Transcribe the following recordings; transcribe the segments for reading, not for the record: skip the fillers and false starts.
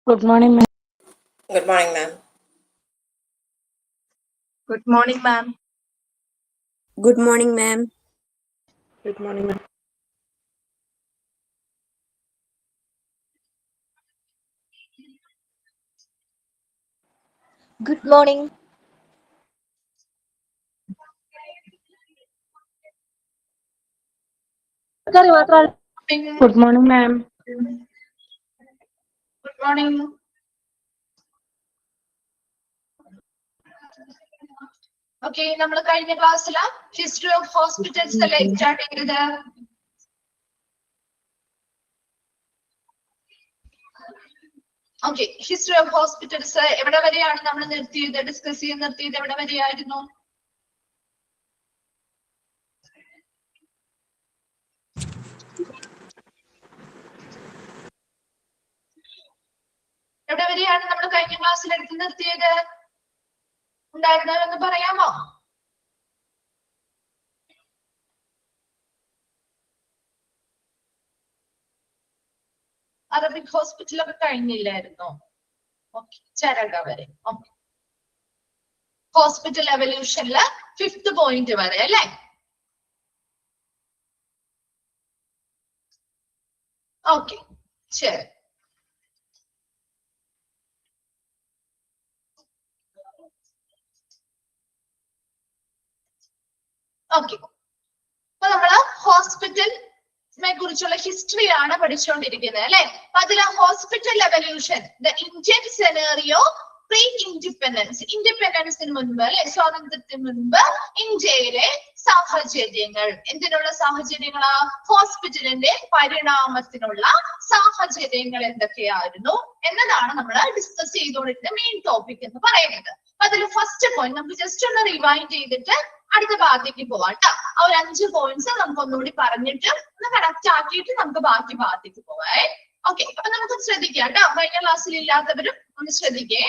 Good morning, ma'am. Good morning, ma'am. Good morning, ma'am. Good morning, ma'am. Good morning, ma'am. Good morning. Good morning, ma'am. Good morning. Okay, നമ്മൾ കഴിഞ്ഞ ക്ലാസ്സിൽ history of hospitals അല്ലേ start ചെയ്തത്. Okay, history of hospitals എവിടെ വരെയാണ് നമ്മൾ നിർത്തിയത്, discuss ചെയ്ത് നിർത്തിയത് എവിടെ വരെയായിരുന്നു? എവിടെ വരെയാണ് നമ്മൾ കഴിഞ്ഞ ക്ലാസ്സിൽ എടുത്ത് നിർത്തിയത്? ഉണ്ടായിരുന്നവരൊന്ന് പറയാമോ? അറബിക് ഹോസ്പിറ്റലൊക്കെ കഴിഞ്ഞില്ലായിരുന്നോ? ഓക്കെ, ചരക വരെ. ഓക്കെ, ഹോസ്പിറ്റൽ എവല്യൂഷനില് 5th പോയിന്റ് വരെ അല്ലേ? ഓക്കെ, ശരി. ഓക്കെ, അപ്പൊ നമ്മള് ഹോസ്പിറ്റലിനെ കുറിച്ചുള്ള ഹിസ്റ്ററിയാണ് പഠിച്ചുകൊണ്ടിരിക്കുന്നത് അല്ലെ. അപ്പൊ അതില് hospital evolution, the Indian scenario pre independence, ഇൻഡിപെൻഡൻസിന് മുൻപ് അല്ലെ, സ്വാതന്ത്ര്യത്തിന് മുൻപ് ഇന്ത്യയിലെ സാഹചര്യങ്ങൾ, എന്തിനുള്ള സാഹചര്യങ്ങളാ? ഹോസ്പിറ്റലിന്റെ പരിണാമത്തിനുള്ള സാഹചര്യങ്ങൾ എന്തൊക്കെയായിരുന്നു എന്നതാണ് നമ്മൾ ഡിസ്കസ് ചെയ്തുകൊണ്ടിരുന്ന മെയിൻ ടോപ്പിക് എന്ന് പറയുന്നത്. അതിൽ ഫസ്റ്റ് പോയിന്റ് നമുക്ക് ജസ്റ്റ് ഒന്ന് റിവൈൻഡ് ചെയ്തിട്ട് അടുത്ത ഭാഗത്തേക്ക് പോവാം കേട്ടോ. ആ ഒരു 5 പോയിന്റ്സ് നമുക്ക് ഒന്നുകൂടി പറഞ്ഞിട്ട് ഒന്ന് കണക്ട് ആക്കിയിട്ട് നമുക്ക് ബാക്കി ഭാഗത്തേക്ക് പോവാം. ഓക്കെ, അപ്പൊ നമുക്ക് ശ്രദ്ധിക്കാം കേട്ടോ. കഴിഞ്ഞ ക്ലാസ്സിൽ ഇല്ലാത്തവരും ഒന്ന് ശ്രദ്ധിക്കേ.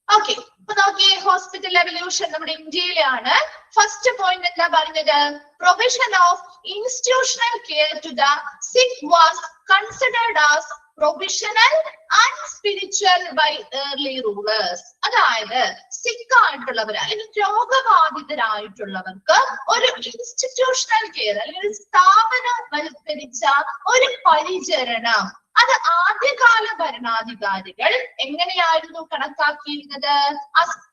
ഓക്കെ, അപ്പൊ നോക്കിയേ, ഹോസ്പിറ്റൽ എവല്യൂഷൻ നമ്മുടെ ഇന്ത്യയിലാണ്. ഫസ്റ്റ് പോയിന്റ് എന്താ പറഞ്ഞത്? Provision of institutional care to the sick was considered as provisional and spiritual by early rulers. അതായത് സിക്ക് ആയിട്ടുള്ളവർ അല്ലെങ്കിൽ രോഗബാധിതരായിട്ടുള്ളവർക്ക് ഒരു ഇൻസ്റ്റിറ്റ്യൂഷണൽ കെയർ അല്ലെങ്കിൽ സ്ഥാപനവൽക്കരിച്ച ഒരു പരിചരണം അത് ആദ്യകാല ഭരണാധികാരികൾ എങ്ങനെയായിരുന്നു കണക്കാക്കിയിരുന്നത്?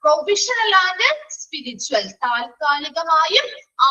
പ്രൊവിഷണൽ ആൻഡ് സ്പിരിച്വൽ, താൽക്കാലികമായും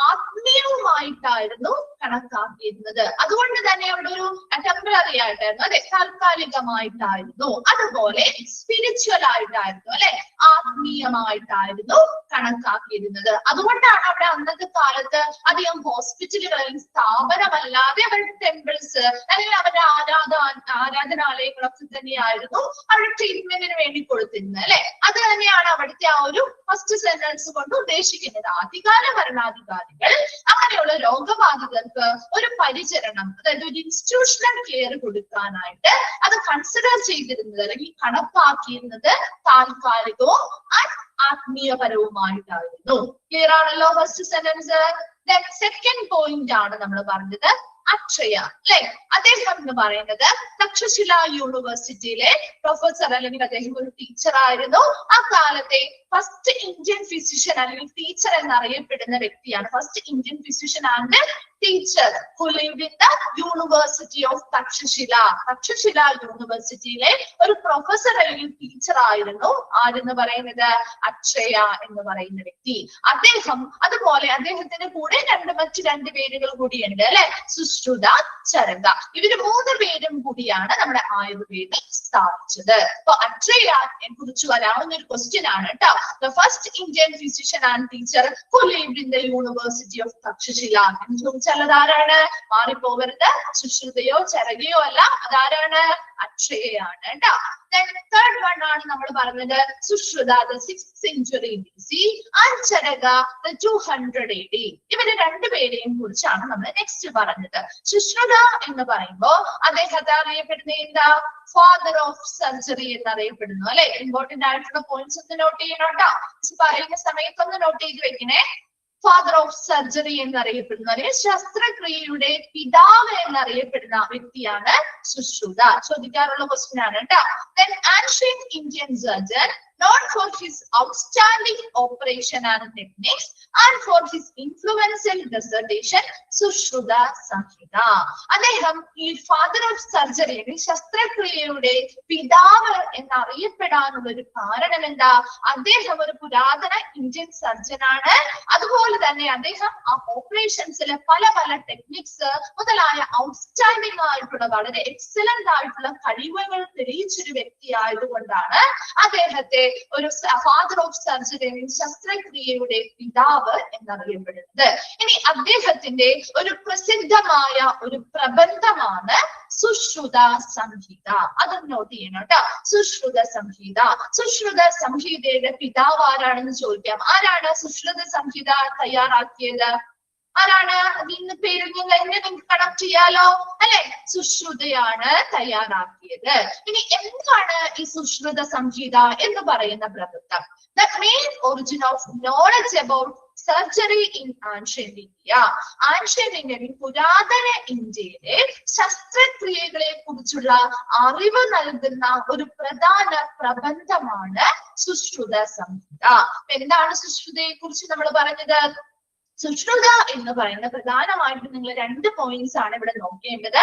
ആത്മീയവുമായിട്ടായിരുന്നു കണക്കാക്കിയിരുന്നത്. അതുകൊണ്ട് തന്നെ അവിടെ ഒരു ടെമ്പററി ആയിട്ടായിരുന്നു, അതെ, താൽക്കാലികമായിട്ടായിരുന്നു. അതുപോലെ സ്പിരിച്വൽ ആയിട്ടായിരുന്നു അല്ലെ, ആത്മീയമായിട്ടായിരുന്നു കണക്കാക്കിയിരുന്നത്. അതുകൊണ്ടാണ് അവിടെ അന്നത്തെ കാലത്ത് അധികം ഹോസ്പിറ്റലുകൾ അല്ലെങ്കിൽ സ്ഥാപനമല്ലാതെ അവരുടെ ടെമ്പിൾസ് അല്ലെങ്കിൽ അവരുടെ ആരാധനാലയങ്ങളൊക്കെ തന്നെയായിരുന്നു അവരുടെ ട്രീറ്റ്മെന്റിന് വേണ്ടി കൊടുത്തിരുന്നത് അല്ലെ. അത് തന്നെയാണ് അവിടുത്തെ ആ ഒരു ഫസ്റ്റ് സെന്റൻസ് കൊണ്ട് ഉദ്ദേശിക്കുന്നത്. ആദ്യകാല ഭരണാധികാരികൾ അങ്ങനെയുള്ള രോഗബാധിതർക്ക് ഒരു പരിചരണം, അതായത് ഒരു ഇൻസ്റ്റിറ്റ്യൂഷണൽ കെയർ കൊടുക്കാനായിട്ട് അത് കൺസിഡർ ചെയ്തിരുന്നത് അല്ലെങ്കിൽ കണക്കാക്കിയിരുന്നത് താൽക്കാലികവും ആത്മീയപരവുമായിട്ടായിരുന്നു. ക്ലിയർ ആണല്ലോ ഫസ്റ്റ് സെന്റൻസ്. സെക്കൻഡ് പോയിന്റ് ആണ് നമ്മൾ പറഞ്ഞത് അക്ഷയ അല്ലെ. അദ്ദേഹം എന്ന് പറയുന്നത് തക്ഷശില യൂണിവേഴ്സിറ്റിയിലെ പ്രൊഫസർ അല്ലെങ്കിൽ അദ്ദേഹം ഒരു ടീച്ചർ ആയിരുന്നു. ആ കാലത്തെ ഫസ്റ്റ് ഇന്ത്യൻ ഫിസിഷ്യൻ അല്ലെങ്കിൽ ടീച്ചർ എന്നറിയപ്പെടുന്ന വ്യക്തിയാണ്. First Indian physician and teacher who lived in the University of Takshashila. Takshashila യൂണിവേഴ്സിറ്റിയിലെ ഒരു പ്രൊഫസർ അല്ലെങ്കിൽ ടീച്ചർ ആയിരുന്നു ആരെന്ന് പറയുന്നത്? അക്ഷയ എന്ന് പറയുന്ന വ്യക്തി. അദ്ദേഹം, അതുപോലെ അദ്ദേഹത്തിന്റെ കൂടെ മറ്റു 2 പേരുകൾ കൂടിയുണ്ട് അല്ലെ, സുശ്രുത, ചരക. ഇവര് 3 പേരും കൂടിയാണ് നമ്മുടെ ആയുർവേദം സ്ഥാപിച്ചത്. അപ്പൊ അക്ഷയയെ കുറിച്ച് വരാവുന്ന ഒരു ക്വസ്റ്റ്യൻ ആണ് കേട്ടോ. The first Indian physician and teacher who lived in the University of Takshashila എന്ന് ചോദിച്ചാൽ അതാരാണ്? മാറിപ്പോകരുത്, സുശ്രുതയോ ചരകയോ അല്ല, അതാരാണ്? അക്ഷയയാണ് കേട്ടോ. തേർഡ് വൺ ആണ് നമ്മൾ പറഞ്ഞത് Sushruta, the 6th century BC, and Charaka the 200 AD. ഇവര് 2 പേരെയും കുറിച്ചാണ് നമ്മൾ നെക്സ്റ്റ് പറഞ്ഞത്. സുശ്രുത എന്ന് പറയുമ്പോ അദ്ദേഹത്തെ അറിയപ്പെടുന്ന എന്താ? ഫാദർ ഓഫ് സർജറി എന്നറിയപ്പെടുന്നു അല്ലെ. ഇമ്പോർട്ടന്റ് ആയിട്ടുള്ള പോയിന്റ്സ് ഒന്ന് നോട്ട് ചെയ്യണം കേട്ടോ. പറയുന്ന സമയത്തൊന്ന് നോട്ട് ചെയ്ത് വെക്കണേ. ഫാദർ ഓഫ് സർജറി എന്നറിയപ്പെടുന്നു അല്ലെങ്കിൽ ശസ്ത്രക്രിയയുടെ പിതാവ് എന്നറിയപ്പെടുന്ന വ്യക്തിയാണ് സുശ്രുത. ചോദിക്കാറുള്ള ക്വസ്റ്റ്യൻ ആണ് കേട്ടോ. Then ancient Indian surgeon known for his outstanding operation and techniques and for his influential dissertation Sushruta സംഹിത. അദ്ദേഹം ഈ ഫാദർ ഓഫ് സർജറി, ശസ്ത്രക്രിയയുടെ പിതാവ് എന്നറിയപ്പെടാനുള്ള ഒരു കാരണം എന്താ? അദ്ദേഹം ഒരു പുരാതന ഇന്ത്യൻ സർജനാണ്. അതുപോലെ തന്നെ അദ്ദേഹം ആ ഓപ്പറേഷൻസിലെ പല പല ടെക്നിക്സ് മുതലായ ഔട്ട്സ്റ്റാൻഡിംഗ് ആയിട്ടുള്ള വളരെ എക്സലന്റ് ആയിട്ടുള്ള കഴിവുകൾ തെളിയിച്ചൊരു വ്യക്തി ആയതുകൊണ്ടാണ് അദ്ദേഹത്തെ ഒരു ഫാദർ ഓഫ് സർജറി, ശസ്ത്രക്രിയയുടെ പിതാവ് എന്നറിയപ്പെടുന്നത്. ഇനി അദ്ദേഹത്തിന്റെ ഒരു പ്രസിദ്ധമായ ഒരു പ്രബന്ധമാണ് സുശ്രുത സംഹിത. അത് നോട്ട് ചെയ്യണം കേട്ടോ. സുശ്രുത സംഹിത. സുശ്രുത സംഹിതയുടെ പിതാവ് ആരാണെന്ന് ചോദിക്കാം. ആരാണ് സുശ്രുത സംഹിത തയ്യാറാക്കിയത്? ആരാണ്? അതിന് പേര് നിങ്ങൾക്ക് കണക്ട് ചെയ്യാലോ അല്ലെ? സുശ്രുതയാണ് തയ്യാറാക്കിയത്. ഇനി എന്താണ് ഈ സുശ്രുത സംഹിത എന്ന് പറയുന്ന പ്രബന്ധം? The main origin of knowledge about surgery in ancient India. Ancient India, പുരാതന ഇന്ത്യയിലെ ശസ്ത്രക്രിയകളെ കുറിച്ചുള്ള അറിവ് നൽകുന്ന ഒരു പ്രധാന പ്രബന്ധമാണ് സുശ്രുത സംഹിത. എന്താണ് സുശ്രുതയെ കുറിച്ച് നമ്മൾ പറഞ്ഞത്? സുശ്രുത എന്ന് പറയുന്ന പ്രധാനമായിട്ടും നിങ്ങൾ 2 പോയിന്റ്സ് ആണ് ഇവിടെ നോക്കേണ്ടത്.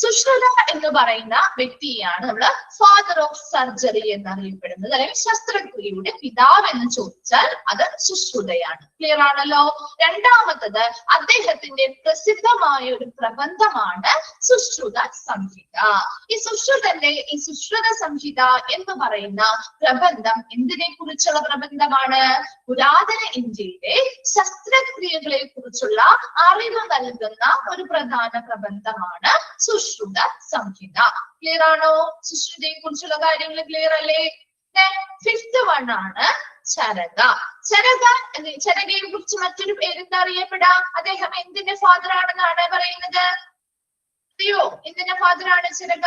സുശ്രുത എന്ന് പറയുന്ന വ്യക്തിയാണ് നമ്മൾ ഫാദർ ഓഫ് സർജറി എന്നറിയപ്പെടുന്നത്, അല്ലെങ്കിൽ ശസ്ത്രക്രിയയുടെ പിതാവ് എന്ന് ചോദിച്ചാൽ അത് സുശ്രുതയാണ്. ക്ലിയർ ആണല്ലോ? രണ്ടാമത്തത് അദ്ദേഹത്തിന്റെ പ്രസിദ്ധമായ ഒരു പ്രബന്ധമാണ് സുശ്രുത സംഹിത. ഈ സുശ്രുത സംഹിത എന്ന് പറയുന്ന പ്രബന്ധം എന്തിനെ കുറിച്ചുള്ള പ്രബന്ധമാണ്? പുരാതന ഇന്ത്യയിലെ ശസ്ത്രക്രിയകളെ കുറിച്ചുള്ള അറിവ് നൽകുന്ന ഒരു പ്രധാന പ്രബന്ധമാണ് സുശ്രുത സംഹിത. ക്ലിയർ ആണോ? സുശ്രുതയെ കുറിച്ചുള്ള കാര്യങ്ങൾ ക്ലിയർ അല്ലേ? ഫിഫ്ത് വൺ ആണ് ചരക. ചരകയെ കുറിച്ച് മറ്റൊരു പേരെന്താ അറിയപ്പെടാ? അദ്ദേഹം എന്തിന്റെ ഫാദർ ആണെന്നാണ് പറയുന്നത്? അറിയോ എന്തിന്റെ ഫാദർ ആണ് ചരക?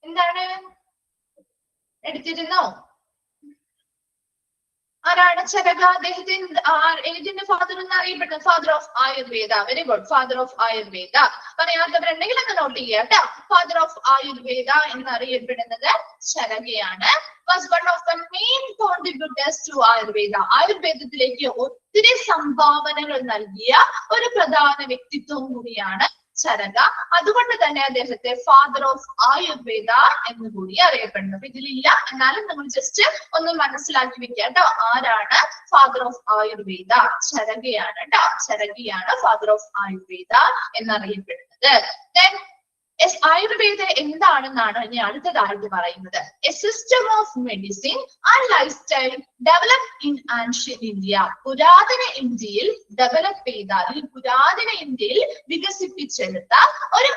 എന്താണ് എടുത്തിരുന്നോ? ആരാണ് ചരക? അദ്ദേഹത്തിന്റെ ഏതിന്റെ ഫാദർ എന്ന് അറിയപ്പെടുന്നത്? Father of Ayurveda. Very good, father of Ayurveda. പറയാത്തവരുണ്ടെങ്കിൽ അത് നോട്ട് ചെയ്യാം കേട്ടോ. ഫാദർ ഓഫ് ആയുർവേദ എന്നറിയപ്പെടുന്നത് ചരകയാണ്. Was one of the main contributors to Ayurveda. ആയുർവേദത്തിലേക്ക് ഒത്തിരി സംഭാവനകൾ നൽകിയ ഒരു പ്രധാന വ്യക്തിത്വം കൂടിയാണ് ചരക. അതുകൊണ്ട് തന്നെ അദ്ദേഹത്തെ ഫാദർ ഓഫ് ആയുർവേദ എന്ന് കൂടി അറിയപ്പെടുന്നു. അപ്പൊ ഇതിലില്ല, എന്നാലും നമ്മൾ ജസ്റ്റ് ഒന്ന് മനസ്സിലാക്കി വെക്കുക കേട്ടോ. ആരാണ് ഫാദർ ഓഫ് ആയുർവേദ? ചരകയാണ് കേട്ടോ. ചരകയാണ് ഫാദർ ഓഫ് ആയുർവേദ എന്നറിയപ്പെടുന്നത്. ആയുർവേദ എന്താണെന്നാണ് ഇനി അടുത്തതായിട്ട് പറയുന്നത്. A system of medicine and life style develop in ancient India. പുരാതന ഇന്ത്യയിൽ ഡെവലപ്പ് ചെയ്ത, അല്ലെങ്കിൽ പുരാതന ഇന്ത്യയിൽ വികസിപ്പിച്ചെടുത്ത ഒരു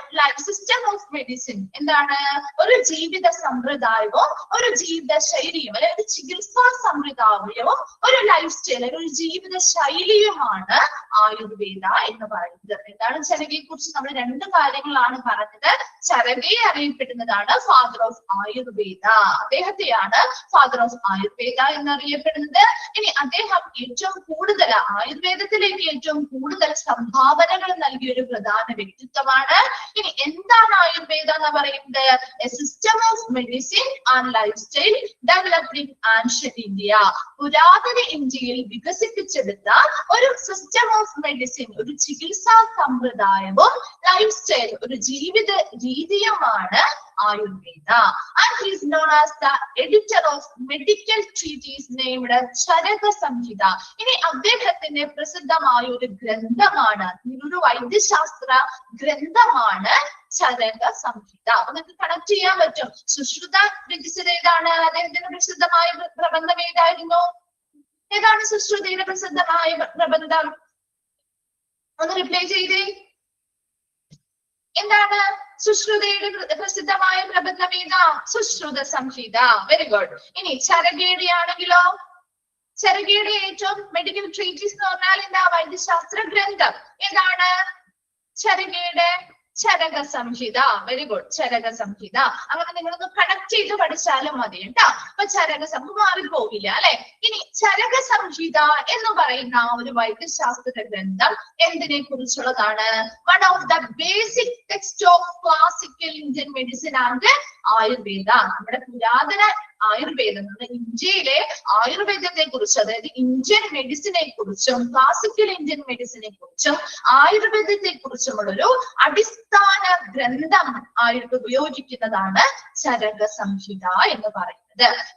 സിസ്റ്റം ഓഫ് മെഡിസിൻ. എന്താണ്? ഒരു ജീവിത സമ്പ്രദായവും ഒരു ജീവിത ശൈലിയും, അല്ലെങ്കിൽ ഒരു ചികിത്സാ സമ്പ്രദായവും ഒരു ലൈഫ് സ്റ്റൈൽ, ഒരു ജീവിത ശൈലിയുമാണ് ആയുർവേദ എന്ന് പറയുന്നത്. എന്താണ് ചരകയെ കുറിച്ച് നമ്മൾ 2 കാര്യങ്ങളാണ് പറഞ്ഞത്. ചരകയെ അറിയപ്പെടുന്നതാണ് ഫാദർ ഓഫ് ആയുർവേദ. അദ്ദേഹത്തെയാണ് ഫാദർ ഓഫ് ആയുർവേദ എന്നറിയപ്പെടുന്നത്. ഇനി അദ്ദേഹം ഏറ്റവും കൂടുതൽ ആയുർവേദത്തിലേക്ക് ഏറ്റവും കൂടുതൽ സംഭാവനകൾ നൽകിയ ഒരു പ്രധാന വ്യക്തിത്വമാണ്. ഇനി എന്താണ് ആയുർവേദ എന്ന് പറയുന്നത്? A system of medicine and life style developed in ancient India. പുരാതന ഇന്ത്യയിൽ വികസിപ്പിച്ചെടുത്ത ഒരു സിസ്റ്റം ഓഫ് മെഡിസിൻ, ഒരു ചികിത്സാ സമ്പ്രദായവും ലൈഫ് സ്റ്റൈൽ, ഒരു ജീവിത രീതിയുമാണ് Ayurveda. And he is known as the editor of medical treatise named Charaka സംഹിത. ഇനി അദ്ദേഹത്തിന്റെ പ്രസിദ്ധമായ ഒരു ഗ്രന്ഥമാണ്, ഒരു വൈദ്യശാസ്ത്ര ഗ്രന്ഥമാണ് ചരക സംഹിത. അപ്പൊ നിങ്ങൾക്ക് കണക്ട് ചെയ്യാൻ പറ്റും. സുശ്രുത രചിച്ചത് ഏതാണ്? അദ്ദേഹത്തിന്റെ പ്രസിദ്ധമായ പ്രബന്ധം ഏതായിരുന്നു? ഏതാണ് സുശ്രുതയുടെ പ്രസിദ്ധമായ പ്രബന്ധം? ഒന്ന് റിപ്ലൈ ചെയ്തേ. എന്താണ് സുശ്രുതയുടെ പ്രസിദ്ധമായ പ്രബന്ധം? ഏതാ? സുശ്രുത സംഹിത. Very good. ഇനി ചരകയുടെ ആണെങ്കിലോ? ചരകയുടെ ഏറ്റവും മെഡിക്കൽ ട്രീറ്റീസ് എന്ന് പറഞ്ഞാൽ എന്താ? വൈദ്യശാസ്ത്ര ഗ്രന്ഥം. ഏതാണ് ചരകയുടെ? ചരക സംഹിത. വെരി ഗുഡ്, ചരക സംഹിത. അങ്ങനെ നിങ്ങളൊന്ന് കണക്ട് ചെയ്ത് പഠിച്ചാലും മതി കേട്ടോ. അപ്പൊ ചരക മാറിപ്പോകില്ല അല്ലെ. ഇനി ചരക സംഹിത എന്ന് പറയുന്ന ഒരു വൈദ്യശാസ്ത്ര ഗ്രന്ഥം എന്തിനെ കുറിച്ചുള്ളതാണ്? One of the basic text of classical Indian medicine and Ayurveda. നമ്മുടെ പുരാതന ആയുർവേദം, ഇന്ത്യയിലെ ആയുർവേദത്തെ കുറിച്ച്, അതായത് ഇന്ത്യൻ മെഡിസിനെ കുറിച്ചും ക്ലാസിക്കൽ ഇന്ത്യൻ മെഡിസിനെ കുറിച്ചും ആയുർവേദത്തെ കുറിച്ചുമുള്ള ഒരു അടിസ്ഥാന ഗ്രന്ഥം ആയിട്ട് ഉപയോഗിക്കുന്നതാണ് ചരക സംഹിത എന്ന് പറയുന്നത്.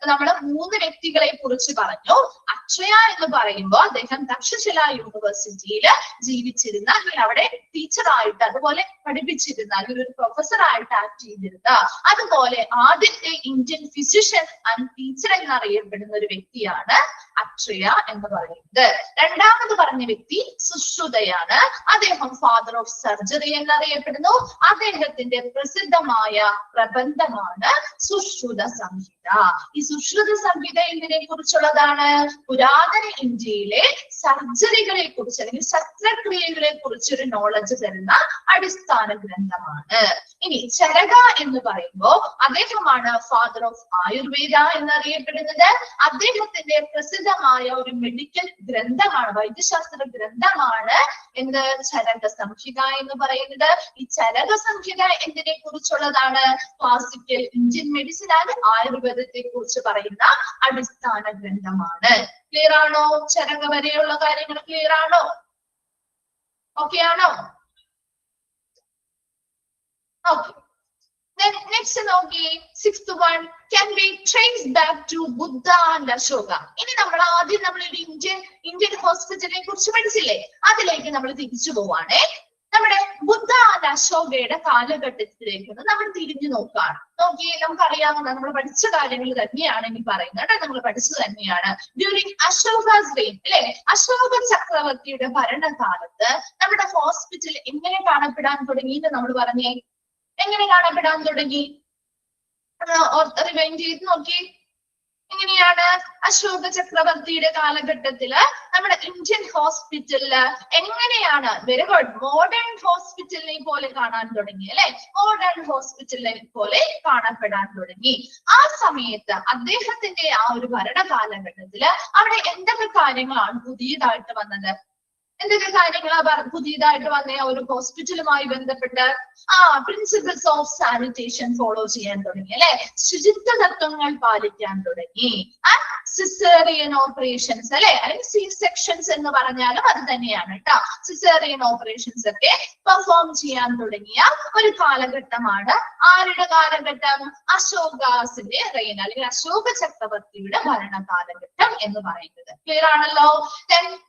നമ്മള് 3 വ്യക്തികളെ കുറിച്ച് പറഞ്ഞു. അക്ഷയ എന്ന് പറയുമ്പോൾ അദ്ദേഹം തക്ഷശില യൂണിവേഴ്സിറ്റിയിൽ ജീവിച്ചിരുന്ന, അല്ലെങ്കിൽ അവിടെ ടീച്ചറായിട്ട് അതുപോലെ പഠിപ്പിച്ചിരുന്ന, അല്ലെങ്കിൽ ഒരു പ്രൊഫസറായിട്ട് ആക്ട് ചെയ്തിരുന്ന, അതുപോലെ ആദ്യത്തെ ഇന്ത്യൻ ഫിസിഷ്യൻ ആൻഡ് ടീച്ചർ എന്നറിയപ്പെടുന്ന ഒരു വ്യക്തിയാണ് അക്ഷയ എന്ന് പറയുന്നത്. രണ്ടാമത് പറഞ്ഞ വ്യക്തി സുശ്രുതയാണ്. അദ്ദേഹം ഫാദർ ഓഫ് സർജറി എന്നറിയപ്പെടുന്നു. അദ്ദേഹത്തിന്റെ പ്രസിദ്ധമായ പ്രബന്ധമാണ് സുശ്രുത സംഹിത. ഈ സുശ്രുത സംഹിത എന്തിനെ കുറിച്ചുള്ളതാണ്? പുരാതന ഇന്ത്യയിലെ സർജറികളെ കുറിച്ച്, അല്ലെങ്കിൽ ശസ്ത്രക്രിയകളെ കുറിച്ചൊരു നോളജ് തരുന്ന അടിസ്ഥാന ഗ്രന്ഥമാണ്. ഇനി ചരക എന്ന് പറയുമ്പോൾ അദ്ദേഹമാണ് ഫാദർ ഓഫ് ആയുർവേദ എന്നറിയപ്പെടുന്നത്. അദ്ദേഹത്തിന്റെ പ്രസിദ്ധമായ ഒരു മെഡിക്കൽ ഗ്രന്ഥമാണ്, വൈദ്യശാസ്ത്ര ഗ്രന്ഥമാണ് എന്ത്? ചരക സംഹിത എന്ന് പറയുന്നത്. ഈ ചരക സംഹിത എന്തിനെ കുറിച്ചുള്ളതാണ്? ക്ലാസിക്കൽ ഇന്ത്യൻ മെഡിസിൻ ആൻഡ് ആയുർവേദത്തെ കുറിച്ച് പറയുന്ന അടിസ്ഥാന ഗ്രന്ഥമാണ്. ക്ലിയർ ആണോ? ചരക വരെയുള്ള കാര്യങ്ങൾ ക്ലിയർ ആണോ? ഓക്കെ ആണോ? ഓക്കെ. Then next നോക്കി, 6th one can be traced back to Buddha and Ashoka. ഇനി നമ്മൾ ആദ്യം ഒരു ഇന്ത്യൻ ഹോസ്പിറ്റലിനെ കുറിച്ച് പഠിച്ചില്ലേ, അതിലേക്ക് നമ്മൾ തിരിച്ചു പോവാണേ. നമ്മുടെ ബുദ്ധ ആൻഡ് അശോകയുടെ കാലഘട്ടത്തിലേക്ക് നമ്മൾ തിരിഞ്ഞു നോക്കുകയാണ്. നോക്കിയേ, നമുക്കറിയാവുന്ന, നമ്മൾ പഠിച്ച കാര്യങ്ങൾ തന്നെയാണ് ഇനി പറയുന്നത്, നമ്മൾ പഠിച്ചത് തന്നെയാണ്. ഡ്യൂറിങ് അശോകാസ് റെയിൻ അല്ലെ, അശോക ചക്രവർത്തിയുടെ ഭരണകാലത്ത് നമ്മുടെ ഹോസ്പിറ്റൽ എങ്ങനെ കാണപ്പെടാൻ തുടങ്ങി എന്ന് നമ്മൾ പറഞ്ഞേ. എങ്ങനെ കാണപ്പെടാൻ തുടങ്ങി? റിവൈൻഡ് ചെയ്ത് നോക്കി. എങ്ങനെയാണ്? അശോക ചക്രവർത്തിയുടെ കാലഘട്ടത്തില് നമ്മുടെ ഇന്ത്യൻ ഹോസ്പിറ്റലില് എങ്ങനെയാണ്? വെരി ഗുഡ്, മോഡേൺ ഹോസ്പിറ്റലിനെ പോലെ കാണാൻ തുടങ്ങി അല്ലെ. മോഡേൺ ഹോസ്പിറ്റലിനെ പോലെ കാണപ്പെടാൻ തുടങ്ങി. ആ സമയത്ത് അദ്ദേഹത്തിന്റെ ആ ഒരു ഭരണ കാലഘട്ടത്തില് അവിടെ എന്തൊക്കെ കാര്യങ്ങളാണ് പുതിയതായിട്ട് വന്നത്? എന്തൊക്കെ കാര്യങ്ങളാണ് പുതിയതായിട്ട് വന്ന ഒരു ഹോസ്പിറ്റലുമായി ബന്ധപ്പെട്ട്? പ്രിൻസിപ്പിൾസ് ഓഫ് സാനിറ്റേഷൻ ഫോളോ ചെയ്യാൻ തുടങ്ങി അല്ലെ. ശുചിത്വ തത്വങ്ങൾ പാലിക്കാൻ തുടങ്ങി. സിസേറിയൻ ഓപ്പറേഷൻസ് അല്ലെ, അല്ലെങ്കിൽ സി സെക്ഷൻസ് എന്ന് പറഞ്ഞാലും അത് തന്നെയാണ് കേട്ടോ. സിസേറിയൻ ഓപ്പറേഷൻസ് ഒക്കെ പെർഫോം ചെയ്യാൻ തുടങ്ങിയ ഒരു കാലഘട്ടമാണ് ആരുടെ കാലഘട്ടം? അശോകാസിന്റെ റെയിൻ, അല്ലെങ്കിൽ അശോക ചക്രവർത്തിയുടെ ഭരണ കാലഘട്ടം എന്ന് പറയുന്നത്. ക്ലിയർ ആണല്ലോ?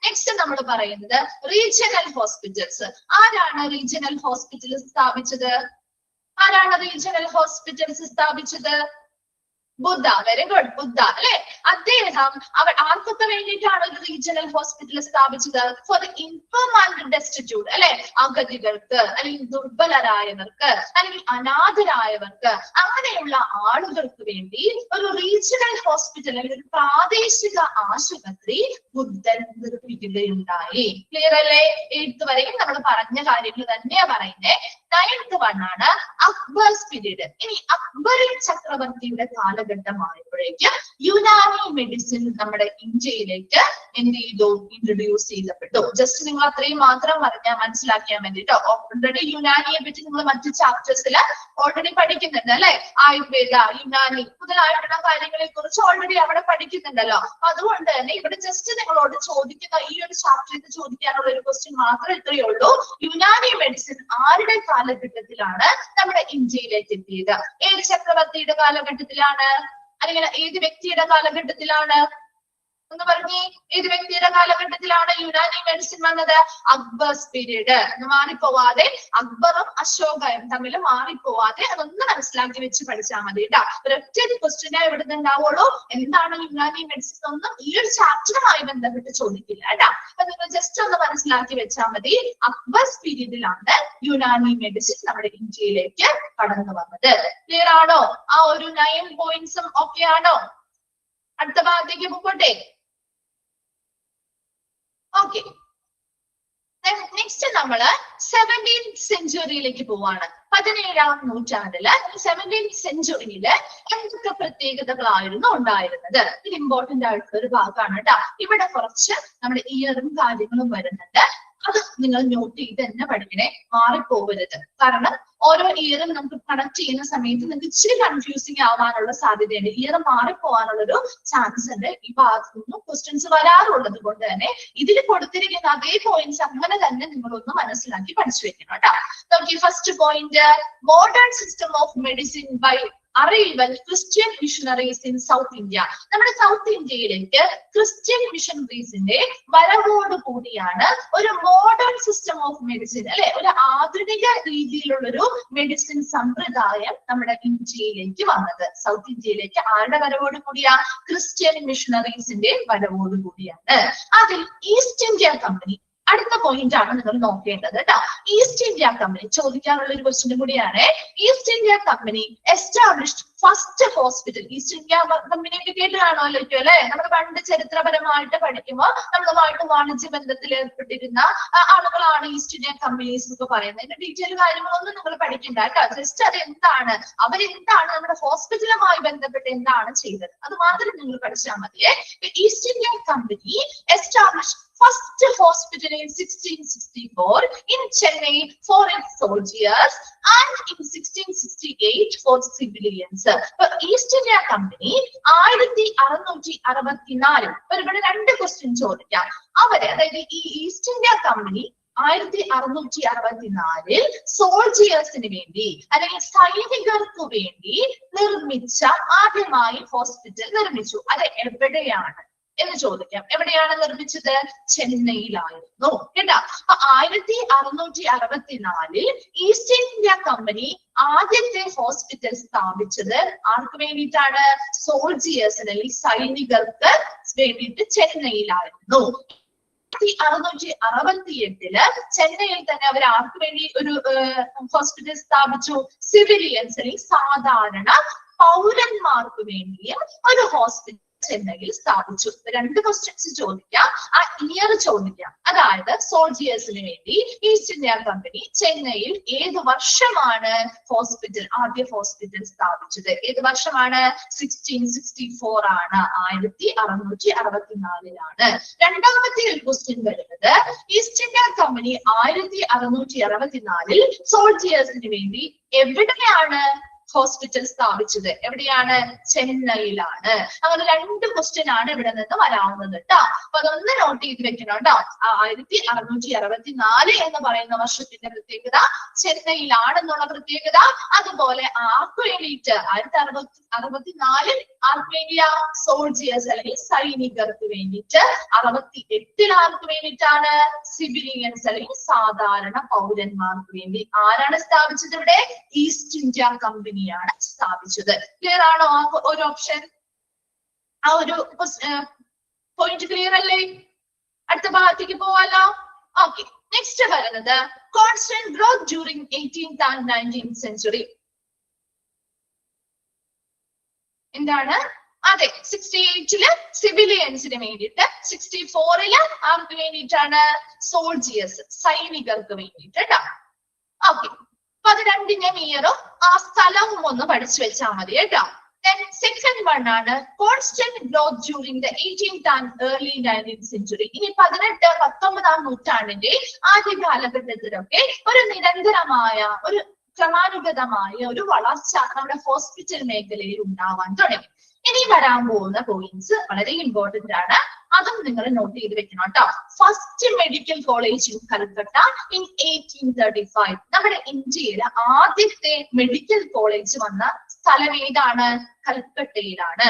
നെക്സ്റ്റ് നമ്മൾ പറയുന്നത് റീജിയണൽ ഹോസ്പിറ്റൽസ്. ആരാണ് റീജിയണൽ ഹോസ്പിറ്റൽ സ്ഥാപിച്ചത്? ആരാണ് റീജിയണൽ ഹോസ്പിറ്റൽസ് സ്ഥാപിച്ചത്? ബുദ്ധ. വെരി ഗുഡ്, ബുദ്ധ അല്ലെ. അദ്ദേഹം ആർക്കൊക്കെ വേണ്ടിയിട്ടാണ് ഒരു റീജിയണൽ ഹോസ്പിറ്റൽ സ്ഥാപിച്ചത്? ഫോർ ദ ഇൻഫേം ആൻഡ് ഡെസ്റ്റിറ്റ്യൂട്ട് അല്ലെ, അഗതികൾക്ക്, അല്ലെങ്കിൽ ദുർബലരായവർക്ക്, അല്ലെങ്കിൽ അനാഥരായവർക്ക്, അങ്ങനെയുള്ള ആളുകൾക്ക് വേണ്ടി ഒരു റീജിയണൽ ഹോസ്പിറ്റൽ, അല്ലെങ്കിൽ ഒരു പ്രാദേശിക ആശുപത്രി ബുദ്ധൻ നിർമ്മിക്കുകയുണ്ടായി. ക്ലിയർ അല്ലേ? 8th വരെയും നമ്മൾ പറഞ്ഞ കാര്യങ്ങൾ തന്നെയാ പറയുന്നേ. 9th one ആണ് അക്ബർസ് പീരീഡ്. ഇനി അക്ബർ ചക്രവർത്തിയുടെ കാലഘട്ടമായപ്പോഴേക്കും യുനാനി മെഡിസിൻ നമ്മുടെ ഇന്ത്യയിലേക്ക് എന്ത് ചെയ്തു? ഇൻട്രൊഡ്യൂസ് ചെയ്യപ്പെട്ടു. ജസ്റ്റ് നിങ്ങൾ അത്രയും മാത്രം പറഞ്ഞാൽ മനസ്സിലാക്കിയാൽ വേണ്ടിട്ടോ. ഓൾറെഡി യുനാനിയെ പറ്റി നിങ്ങൾ മറ്റു ചാപ്റ്റേഴ്സിൽ ഓൾറെഡി പഠിക്കുന്നുണ്ട് അല്ലെ. ആയുർവേദ, യുനാനി മുതലായിട്ടുള്ള കാര്യങ്ങളെ കുറിച്ച് ഓൾറെഡി അവിടെ പഠിക്കുന്നുണ്ടല്ലോ. അതുകൊണ്ട് തന്നെ ഇവിടെ ജസ്റ്റ് നിങ്ങളോട് ചോദിക്കുന്ന ഈ ഒരു ചാപ്റ്ററിൽ ചോദിക്കാനുള്ള ഒരു ക്വസ്റ്റ്യൻ മാത്രമേ ഇത്രയേ ഉള്ളൂ. യുനാനി മെഡിസിൻ ആരുടെ കാലഘട്ടത്തിലാണ് നമ്മുടെ ഇന്ത്യയിലേക്ക് എത്തിയത്? ഏത് ചക്രവർത്തിയുടെ കാലഘട്ടത്തിലാണ്? അല്ലെങ്കിൽ ഏത് വ്യക്തിയുടെ കാലഘട്ടത്തിലാണ്? ഒന്ന് പറഞ്ഞേ, ഏത് വ്യക്തിയുടെ കാലഘട്ടത്തിലാണ് യുനാനി മെഡിസിൻ വന്നത്? അക്ബർസ് പീരീഡ്. മാറിപ്പോവാതെ, അക്ബറും അശോകയും തമ്മിൽ മാറിപ്പോവാതെ അതൊന്ന് മനസ്സിലാക്കി വെച്ച് പഠിച്ചാൽ മതി കേട്ടോ. ഒരൊറ്റ ക്വസ്റ്റ്യനെ ഇവിടുന്ന് ഉണ്ടാവുള്ളൂ. എന്താണ് യുനാനി മെഡിസിൻ ഒന്നും ഈ ഒരു ചാപ്റ്ററുമായി ബന്ധപ്പെട്ട് ചോദിക്കില്ല കേട്ടോ. അപ്പൊ നിങ്ങൾ ജസ്റ്റ് ഒന്ന് മനസ്സിലാക്കി വെച്ചാൽ മതി. അക്ബർസ് പീരീഡിലാണ് യുനാനി മെഡിസിൻ നമ്മുടെ ഇന്ത്യയിലേക്ക് കടന്നു വന്നത്. ക്ലിയർ ആണോ? ആ ഒരു 9 പോയിന്റ്സും ഓക്കെ ആണോ? അടുത്ത ഭാഗത്തേക്ക് പോകട്ടെ. Okay. Then next നെക്സ്റ്റ് നമ്മള് 17th സെഞ്ചുറിയിലേക്ക് പോവാണ്. 17ാം നൂറ്റാണ്ടില് 17th സെഞ്ചുറിയില് എന്തൊക്കെ പ്രത്യേകതകളായിരുന്നു ഉണ്ടായിരുന്നത്? ഇത് ഇമ്പോർട്ടന്റ് ആയിട്ടുള്ള ഒരു ഭാഗമാണ് കേട്ടോ. ഇവിടെ കുറച്ച് നമ്മുടെ ഇയറും കാര്യങ്ങളും വരുന്നുണ്ട്. അത് നിങ്ങൾ നോട്ട് ചെയ്ത് തന്നെ പഠിക്കണേ, മാറിപ്പോകരുത്. കാരണം ഓരോ ഇയറും നമുക്ക് കണക്ട് ചെയ്യുന്ന സമയത്ത് നിങ്ങൾക്ക് ഇച്ചിരി കൺഫ്യൂസിങ് ആവാനുള്ള സാധ്യതയുണ്ട്. ഇയർ മാറിപ്പോകാനുള്ളൊരു ചാൻസ് ഉണ്ട്. ഈ ഭാഗത്തു നിന്നും ക്വസ്റ്റ്യൻസ് വരാറുള്ളത് കൊണ്ട് തന്നെ ഇതിൽ കൊടുത്തിരിക്കുന്ന അതേ പോയിന്റ്സ് അങ്ങനെ തന്നെ നിങ്ങളൊന്ന് മനസ്സിലാക്കി പഠിച്ചു വെക്കണം കേട്ടോ. നോക്കി, first point, modern system of medicine by arrival Christian missionaries in South India. നമ്മുടെ സൗത്ത് ഇന്ത്യയിലേക്ക് ക്രിസ്ത്യൻ മിഷണറീസിന്റെ വരവോട് കൂടിയാണ് ഒരു മോഡേൺ സിസ്റ്റം ഓഫ് മെഡിസിൻ, അല്ലെ, ഒരു ആധുനിക രീതിയിലുള്ളൊരു മെഡിസിൻ സമ്പ്രദായം നമ്മുടെ ഇന്ത്യയിലേക്ക് വന്നത്. സൗത്ത് ഇന്ത്യയിലേക്ക് ആരുടെ വരവോട് കൂടിയാ? ക്രിസ്ത്യൻ മിഷണറീസിന്റെ വരവോട് കൂടിയാണ്. അതിൽ ഈസ്റ്റ് ഇന്ത്യ കമ്പനി അടുത്ത പോയിന്റ് ആണ് നിങ്ങൾ നോക്കേണ്ടത് കേട്ടോ. ഈസ്റ്റ് ഇന്ത്യ കമ്പനി ചോദിക്കാനുള്ള ഒരു ക്വസ്റ്റ്യൻ കൂടിയാണ്. East India company established first hospital. East India company ഒക്കെ കേട്ട് കാണുമല്ലോ അല്ലെ? നമ്മൾ പണ്ട് ചരിത്രപരമായിട്ട് പഠിക്കുമ്പോൾ നമ്മളുമായിട്ട് വാണിജ്യ ബന്ധത്തിൽ ഏർപ്പെട്ടിരുന്ന ആളുകളാണ് ഈസ്റ്റ് ഇന്ത്യ കമ്പനീസ് എന്നൊക്കെ പറയുന്നത്. അതിന്റെ ഡീറ്റെയിൽ കാര്യങ്ങളൊന്നും നിങ്ങൾ പഠിക്കണ്ട കേട്ടോ. ജസ്റ്റ് അത് എന്താണ്, അവരെന്താണ് നമ്മുടെ ഹോസ്പിറ്റലുമായി ബന്ധപ്പെട്ട് എന്താണ് ചെയ്തത്, അത് മാത്രം നിങ്ങൾ പഠിച്ചാൽ മതിയേ. East India company established first hospital in 1664 in Chennai for its soldiers and in 1668 for civilians. East India company 1664 ഇവിടെ രണ്ട് ക്വസ്റ്റ്യൻ ചോദിക്കാം. അവര്, അതായത് ഈ ഈസ്റ്റ് ഇന്ത്യ കമ്പനി 1664 സോൾജിയേഴ്സിന് വേണ്ടി അല്ലെങ്കിൽ സൈനികർക്ക് വേണ്ടി നിർമ്മിച്ച ആദ്യമായി ഹോസ്പിറ്റൽ നിർമ്മിച്ചു. അത് എവിടെയാണ് എന്ന് ചോദിക്കാം. എവിടെയാണ് നിർമ്മിച്ചത്? ചെന്നൈയിലായിരുന്നു കേട്ടോ. 1664 ഈസ്റ്റ് ഇന്ത്യ കമ്പനി ആദ്യത്തെ ഹോസ്പിറ്റൽ സ്ഥാപിച്ചത് ആർക്ക് വേണ്ടിയിട്ടാണ്? സോൾജിയേഴ്സിന് അല്ലെങ്കിൽ സൈനികർക്ക് വേണ്ടിയിട്ട് ചെന്നൈയിലായിരുന്നു. 1668 ചെന്നൈയിൽ തന്നെ അവർ ആർക്ക് വേണ്ടി ഒരു ഹോസ്പിറ്റൽ സ്ഥാപിച്ചു? സിവിലിയൻസ് അല്ലെങ്കിൽ സാധാരണ പൗരന്മാർക്ക് വേണ്ടിയും ഒരു ഹോസ്പിറ്റൽ ചെന്നൈയിൽ സ്ഥാപിച്ചു. രണ്ട് ക്വസ്റ്റ്യൻസ് ചോദിക്കാം, ആ ഇയർ ചോദിക്കാം. അതായത് സോൾജിയേഴ്സിന് വേണ്ടി ഈസ്റ്റ് ഇന്ത്യ കമ്പനി ചെന്നൈയിൽ ഏത് വർഷമാണ് ആദ്യ ഹോസ്പിറ്റൽ സ്ഥാപിച്ചത്? ഏത് വർഷമാണ്? 1664 ആണ്, 1664. രണ്ടാമത്തെ ഒരു ക്വസ്റ്റ്യൻ വരുന്നത്, ഈസ്റ്റ് ഇന്ത്യ കമ്പനി 1664 സോൾജിയേഴ്സിന് വേണ്ടി എവിടെയാണ് ഹോസ്പിറ്റൽ സ്ഥാപിച്ചത്? എവിടെയാണ്? ചെന്നൈയിലാണ്. അങ്ങനെ രണ്ട് ക്വസ്റ്റ്യൻ ആണ് ഇവിടെ നിന്ന് വരാവുന്നത് കേട്ടോ. അപ്പൊ അതൊന്ന് നോട്ട് ചെയ്ത് വെക്കണം കേട്ടോ. 1664 എന്ന് പറയുന്ന വർഷത്തിന്റെ പ്രത്യേകത, ചെന്നൈയിലാണെന്നുള്ള പ്രത്യേകത. അതുപോലെ ആർക്ക് വേണ്ടിയിട്ട് 1664 ആർക്ക് വേണ്ടിയാ? സോൾജിയേഴ്സ് അല്ലെങ്കിൽ സൈനികർക്ക് വേണ്ടിയിട്ട്. 68 ആർക്ക് വേണ്ടിയിട്ടാണ്? സിവിലിയൻസ് അല്ലെങ്കിൽ സാധാരണ പൗരന്മാർക്ക് വേണ്ടി. ആരാണ് സ്ഥാപിച്ചത് ഇവിടെ? ഈസ്റ്റ് ഇന്ത്യ കമ്പനി സ്ഥാപിച്ചത്. ക്ലിയർ ആണോ ആ ഒരു ഓപ്ഷൻ? ആ ഒരു പോയിന്റ് ക്ലിയർ അല്ലേ? അടുത്ത ഭാഗത്തേക്ക് പോവാലോ. ഓക്കെ, നെക്സ്റ്റ് വരുന്നത് constant growth during 18th and 19th century. എന്താണ്? അതെ, 68 സിവിലിയൻസിന് വേണ്ടിയിട്ട്, 64 ആർക്ക് വേണ്ടിയിട്ടാണ്? സോൾജിയേഴ്സ് സൈനികർക്ക് വേണ്ടിയിട്ട് കേട്ടോ. ഓക്കെ, അപ്പൊ അത് രണ്ടിന്റെയും ഇയറും ആ സ്ഥലവും ഒന്ന് പഠിച്ചു വെച്ചാൽ മതി കേട്ടോ. സെക്കൻഡ് വൺ ആണ് constant growth during the 18th and early 19th century. ഇനി 18-19 നൂറ്റാണ്ടിന്റെ ആദ്യ കാലഘട്ടത്തിലൊക്കെ ഒരു നിരന്തരമായ, ഒരു ക്രമാനുഗതമായ ഒരു വളർച്ച നമ്മുടെ ഹോസ്പിറ്റൽ മേഖലയിൽ ഉണ്ടാവാൻ തുടങ്ങി. ഇനി വരാൻ പോകുന്ന പോയിന്റ്സ് വളരെ ഇമ്പോർട്ടന്റ് ആണ്, അതും നിങ്ങൾ നോട്ട് ചെയ്ത് വെക്കണം കേട്ടോ. First medical college in Calcutta in 1835. നമ്മുടെ ഇന്ത്യയിലെ ആദ്യത്തെ മെഡിക്കൽ കോളേജ് വന്ന സ്ഥലം ഏതാണ്? കൽക്കട്ടയിലാണ്.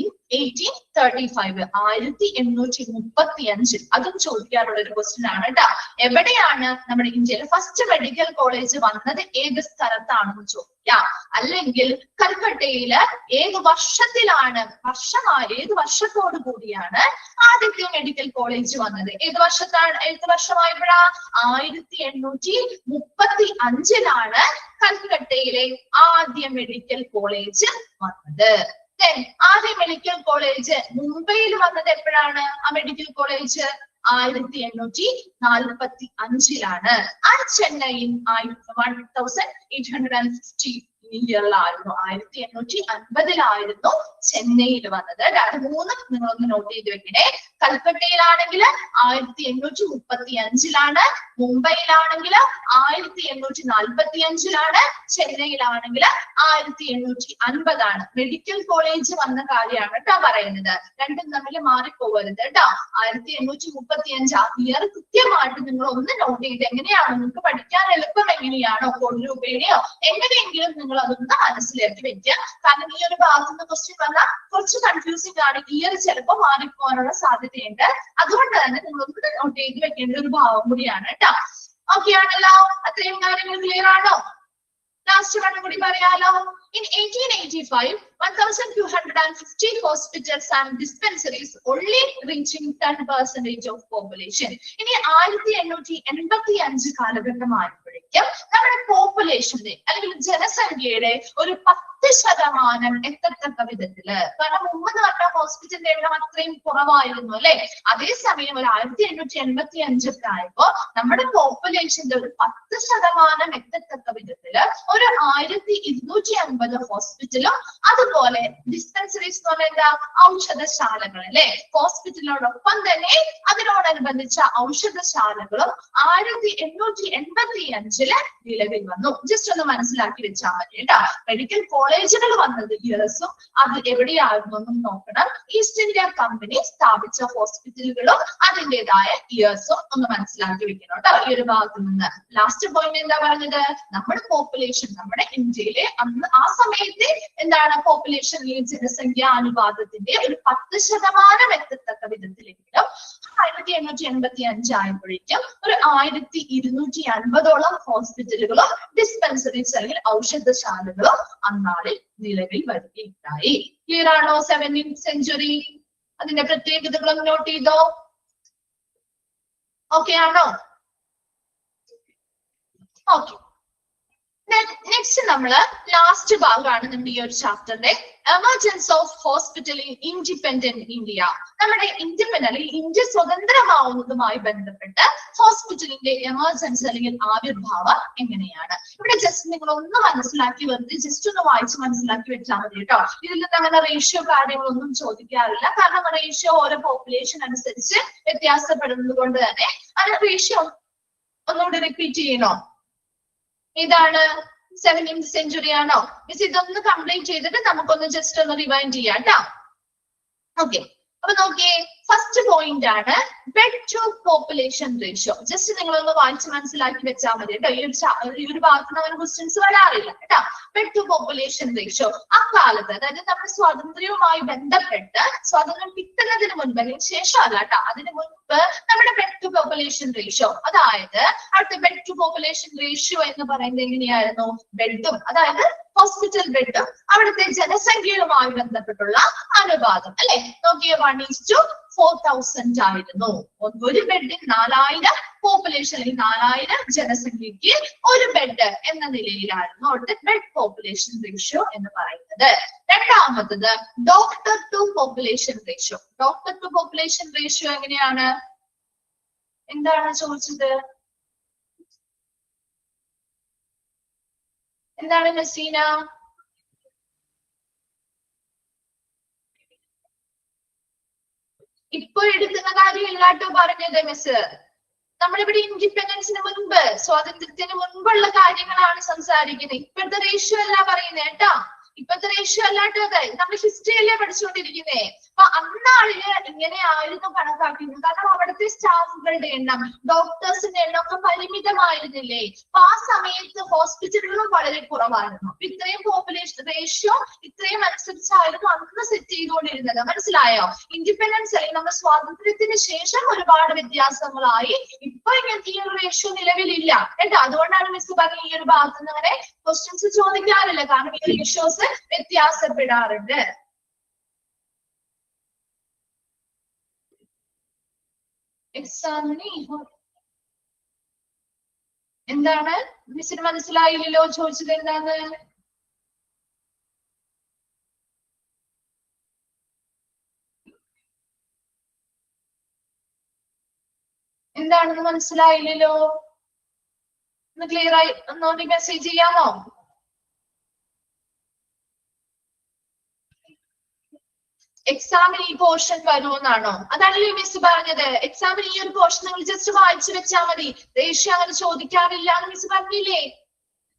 in 1835, 1835. അതും ചോദിക്കാറുള്ള ഒരു ക്വസ്റ്റ്യൻ ആണ് കേട്ടോ. എവിടെയാണ് നമ്മുടെ ഇന്ത്യയിലെ ഫസ്റ്റ് മെഡിക്കൽ കോളേജ് വന്നത്? ഏത് സ്ഥലത്താണെന്ന് ചോദിക്കാം. അല്ലെങ്കിൽ കൽക്കട്ടയില് ഏത് വർഷത്തിലാണ്, ഏത് വർഷത്തോടു കൂടിയാണ് ആദ്യത്തെ മെഡിക്കൽ കോളേജ് വന്നത്? ഏത് വർഷമായപ്പോഴാ? 1835 കൽക്കട്ടയിലെ ആദ്യ മെഡിക്കൽ കോളേജ് വന്നത്. ആദ്യ മെഡിക്കൽ കോളേജ് മുംബൈയിൽ വന്നത് എപ്പോഴാണ്? ആ മെഡിക്കൽ കോളേജ് 1845 ആൻഡ് ചെന്നൈയിൻ 1850 ഇയറിലായിരുന്നു 1850 ചെന്നൈയിൽ വന്നത്. മൂന്നും നിങ്ങളൊന്ന് നോട്ട് ചെയ്ത് വെക്കണേ. കൽക്കട്ടയിലാണെങ്കിൽ 1835 മുംബൈയിലാണെങ്കിൽ 1845 ചെന്നൈയിലാണെങ്കിൽ 1850. മെഡിക്കൽ കോളേജ് വന്ന കാര്യമാണ് കേട്ടോ പറയുന്നത്. രണ്ടും തമ്മിൽ മാറിപ്പോകരുത് കേട്ടോ. 1835 ഇയർ കൃത്യമായിട്ട് നിങ്ങൾ ഒന്ന് നോട്ട് ചെയ്ത് എങ്ങനെയാണോ നിങ്ങൾക്ക് പഠിക്കാൻ എളുപ്പം എങ്ങനെയാണോ രൂപയുടെയോ എങ്ങനെയെങ്കിലും നിങ്ങൾ അതൊന്ന് മനസ്സിലാക്കി വെക്കുക. കാരണം ഈ ഒരു ഭാഗത്ത് നിന്ന് ക്വസ്റ്റ്യൻ വന്നാൽ കുറച്ച് കൺഫ്യൂസിംഗ് ആണ്. ഇയർ ചിലപ്പോൾ മാറിപ്പോകാനുള്ള സാധ്യതയുണ്ട്. അതുകൊണ്ട് തന്നെ നിങ്ങൾ ഒന്ന് നോട്ട് ചെയ്ത് വെക്കേണ്ട ഒരു ഭാഗം കൂടിയാണ് കേട്ടോ. ഓക്കെ ആണല്ലോ? അത്രയും കാര്യങ്ങൾ ക്ലിയർ ആണോ? ലാസ്റ്റ് വൺ കൂടി പറയാലോ. In 1885, 1250 hospitals and dispensaries, only reaching 10% of population. ഇനി 1885 കാലഘട്ടമായപ്പോഴേക്കും നമ്മുടെ പോപ്പുലേഷന്റെ അല്ലെങ്കിൽ ജനസംഖ്യയുടെ ഒരു 10% എത്തത്തക്ക വിധത്തില്, കാരണം മുമ്പ് എന്ന് പറഞ്ഞ ഹോസ്പിറ്റലിന്റെ എണ്ണം അത്രയും കുറവായിരുന്നു അല്ലെ. അതേസമയം ഒരു 1885 ആയപ്പോ നമ്മുടെ പോപ്പുലേഷന്റെ ഒരു 10% എത്തത്തക്ക വിധത്തില് ഒരു 1250 ഹോസ്പിറ്റലും അതുപോലെ ഡിസ്പെൻസറീസ് എന്ന് പറഞ്ഞാൽ എന്താ, ഔഷധശാലകൾ അല്ലെ. ഹോസ്പിറ്റലിനോടൊപ്പം തന്നെ അതിനോടനുബന്ധിച്ച ഔഷധശാലകളും 1885 നിലവിൽ വന്നു. ജസ്റ്റ് ഒന്ന് മനസ്സിലാക്കി വെച്ചാൽ മതി കേട്ടോ. മെഡിക്കൽ കോളേജുകൾ വന്നത് ഇയർസും അത് എവിടെയായിരുന്നു എന്നും നോക്കണം. ഈസ്റ്റ് ഇന്ത്യ കമ്പനി സ്ഥാപിച്ച ഹോസ്പിറ്റലുകളും അതിൻ്റെതായ ഇയർസും ഒന്ന് മനസ്സിലാക്കി വെക്കണം കേട്ടോ. ഈ ഒരു ഭാഗത്ത് നിന്ന് ലാസ്റ്റ് പോയിന്റ് എന്താ പറഞ്ഞത്, നമ്മുടെ പോപ്പുലേഷൻ നമ്മുടെ ഇന്ത്യയിലെ അന്ന് ആ സമയത്തെ എന്താണ് പോപ്പുലേഷൻ ജനസംഖ്യാ അനുപാതത്തിന്റെ ഒരു 10% എത്തത്തക്ക വിധത്തിലെങ്കിലും 1885 ആയപ്പോഴേക്കും ഒരു 1250 ഹോസ്പിറ്റലുകളും ഡിസ്പെൻസറീസ് അല്ലെങ്കിൽ ഔഷധശാലകളും അന്നാളിൽ നിലവിൽ വരികയുണ്ടായി. ക്ലിയർ ആണോ? 17th സെഞ്ചുറി അതിന്റെ പ്രത്യേകതകളും നോട്ട് ചെയ്തോ? ഓക്കെ ആണോ? ഓക്കെ. നെക്സ്റ്റ് നമ്മള് ലാസ്റ്റ് ഭാഗമാണ് നമ്മുടെ ഈ ഒരു ചാപ്റ്ററിന്റെ emergence of hospital in independent India. നമ്മുടെ ഇൻഡിപെൻഡന്റ് അല്ലെങ്കിൽ ഇന്ത്യ സ്വതന്ത്രമാവുന്നതുമായി ബന്ധപ്പെട്ട് ഹോസ്പിറ്റലിന്റെ എമർജൻസി അല്ലെങ്കിൽ ആവിർഭാവം എങ്ങനെയാണ്. ഇവിടെ ജസ്റ്റ് നിങ്ങൾ ഒന്ന് മനസ്സിലാക്കി വെറുതെ ജസ്റ്റ് ഒന്ന് വായിച്ച് മനസ്സിലാക്കി വെച്ചാൽ മതി കേട്ടോ. ഇതിൽ നിന്ന് അങ്ങനെ റേഷ്യോ കാര്യങ്ങളൊന്നും ചോദിക്കാറില്ല. കാരണം റേഷ്യോ ഓരോ പോപ്പുലേഷൻ അനുസരിച്ച് വ്യത്യാസപ്പെടുന്നത് കൊണ്ട് തന്നെ അത് റേഷ്യോ ഒന്നുകൂടി റിപ്പീറ്റ് ചെയ്യണോ? ഇതാണ് 17th സെഞ്ചുറി ആണോ? മിസ് ഇതൊന്ന് കംപ്ലീറ്റ് ചെയ്തിട്ട് നമുക്കൊന്ന് ജസ്റ്റ് ഒന്ന് റിവൈൻഡ് ചെയ്യാം കേട്ടോ. ഓക്കെ, അപ്പൊ നോക്കിയേ, ഫസ്റ്റ് പോയിന്റ് ആണ് bed to population ratio. Just നിങ്ങളൊന്ന് വായിച്ച് മനസ്സിലാക്കി വെച്ചാൽ മതി കേട്ടോ. ഈ ഒരു ഭാഗത്ത് നിന്ന് അങ്ങനെ ക്വസ്റ്റ്യൻസ് വരാറില്ല കേട്ടോ. ബെഡ് ടു പോപ്പുലേഷൻ റേഷ്യോ അക്കാലത്ത്, അതായത് നമ്മുടെ സ്വാതന്ത്ര്യവുമായി ബന്ധപ്പെട്ട് സ്വാതന്ത്ര്യം കിട്ടുന്നതിന് മുൻപ് അല്ലെങ്കിൽ ശേഷം അല്ല കേട്ടോ, അതിന് മുൻപ് നമ്മുടെ ബെഡ് ടു പോപ്പുലേഷൻ റേഷ്യോ, അതായത് അടുത്ത ബെഡ് ടു പോപ്പുലേഷൻ റേഷ്യോ എന്ന് പറയുന്നത് എങ്ങനെയായിരുന്നു? ബെഡും അതായത് ഹോസ്പിറ്റൽ ബെഡ് അവിടുത്തെ ജനസംഖ്യയുമായി ബന്ധപ്പെട്ടുള്ള അനുപാതം അല്ലെ. നോക്കിയേ, 1:4000 ആയിരുന്നു. ഒരു ബെഡിൽ 4000 പോപ്പുലേഷൻ അല്ലെങ്കിൽ 4000 ജനസംഖ്യക്ക് ഒരു ബെഡ് എന്ന നിലയിലായിരുന്നു അവിടുത്തെ ബെഡ് പോപ്പുലേഷൻ റേഷ്യോ എന്ന് പറയുന്നത്. രണ്ടാമത്തത് doctor to population ratio. Doctor to population ratio എങ്ങനെയാണ്? എന്താണ് ചോദിച്ചത്? എന്താണ് നസീന? ഇപ്പൊ എടുക്കുന്ന കാര്യം ഇല്ലാട്ടോ പറഞ്ഞത് മിസ്. നമ്മളിവിടെ ഇൻഡിപെൻഡൻസിന് മുൻപ്, സ്വാതന്ത്ര്യത്തിന് മുൻപുള്ള കാര്യങ്ങളാണ് സംസാരിക്കുന്നത്. ഇപ്പോഴത്തെ റേഷ്യോ അല്ല പറയുന്നത് കേട്ടോ. ഇപ്പോഴത്തെ റേഷ്യോ അല്ലാട്ടോ. നമ്മൾ ഹിസ്റ്ററി അല്ലേ പഠിച്ചുകൊണ്ടിരിക്കുന്നേ. അപ്പൊ അന്നാളില് ഇങ്ങനെയായിരുന്നു കണക്കാക്കുന്നത്. കാരണം അവിടുത്തെ സ്റ്റാഫുകളുടെ എണ്ണം, ഡോക്ടേഴ്സിന്റെ എണ്ണം ഒക്കെ പരിമിതമായിരുന്നില്ലേ. അപ്പൊ ആ സമയത്ത് ഹോസ്പിറ്റലുകളും വളരെ കുറവായിരുന്നു. അപ്പൊ ഇത്രയും പോപ്പുലേഷൻ റേഷ്യോ ഇത്രയും അനുസരിച്ചായിരുന്നു അന്ന് സെറ്റ് ചെയ്തുകൊണ്ടിരുന്നത്. മനസ്സിലായോ? ഇൻഡിപെൻഡൻസ് അല്ലെങ്കിൽ നമ്മുടെ സ്വാതന്ത്ര്യത്തിന് ശേഷം ഒരുപാട് വ്യത്യാസങ്ങളായി. ഇപ്പൊ ഇങ്ങനത്തെ ഈ ഒരു റേഷ്യോ നിലവിലില്ല കേട്ടോ. അതുകൊണ്ടാണ് മിസ് പറഞ്ഞ ഈ ഒരു ഭാഗത്ത് നിന്ന് അങ്ങനെ ക്വസ്റ്റ്യൻസ് ചോദിക്കാറില്ല. കാരണം ഈ റേഷ്യോസ് വ്യത്യാസപ്പെടാറുണ്ട്. എക്സാമിന് എന്താണ് മിസ്സിന് മനസ്സിലായില്ലല്ലോ? ചോദിച്ചത് എന്താണ്? എന്താണെന്ന് മനസ്സിലായില്ലല്ലോ? ഒന്ന് ക്ലിയർ ആയി ഒന്നുകൂടി മെസ്സേജ് ചെയ്യാമോ? എക്സാമിന് ഈ പോർഷൻ വരുമെന്നാണോ? അതാണല്ലോ മിസ് പറഞ്ഞത്. എക്സാമിന് ഈ ഒരു പോർഷൻ നിങ്ങൾ ജസ്റ്റ് വായിച്ചു വെച്ചാൽ മതി. റേഷ്യോ അങ്ങനെ ചോദിക്കാറില്ല എന്ന് മിസ് പറഞ്ഞില്ലേ?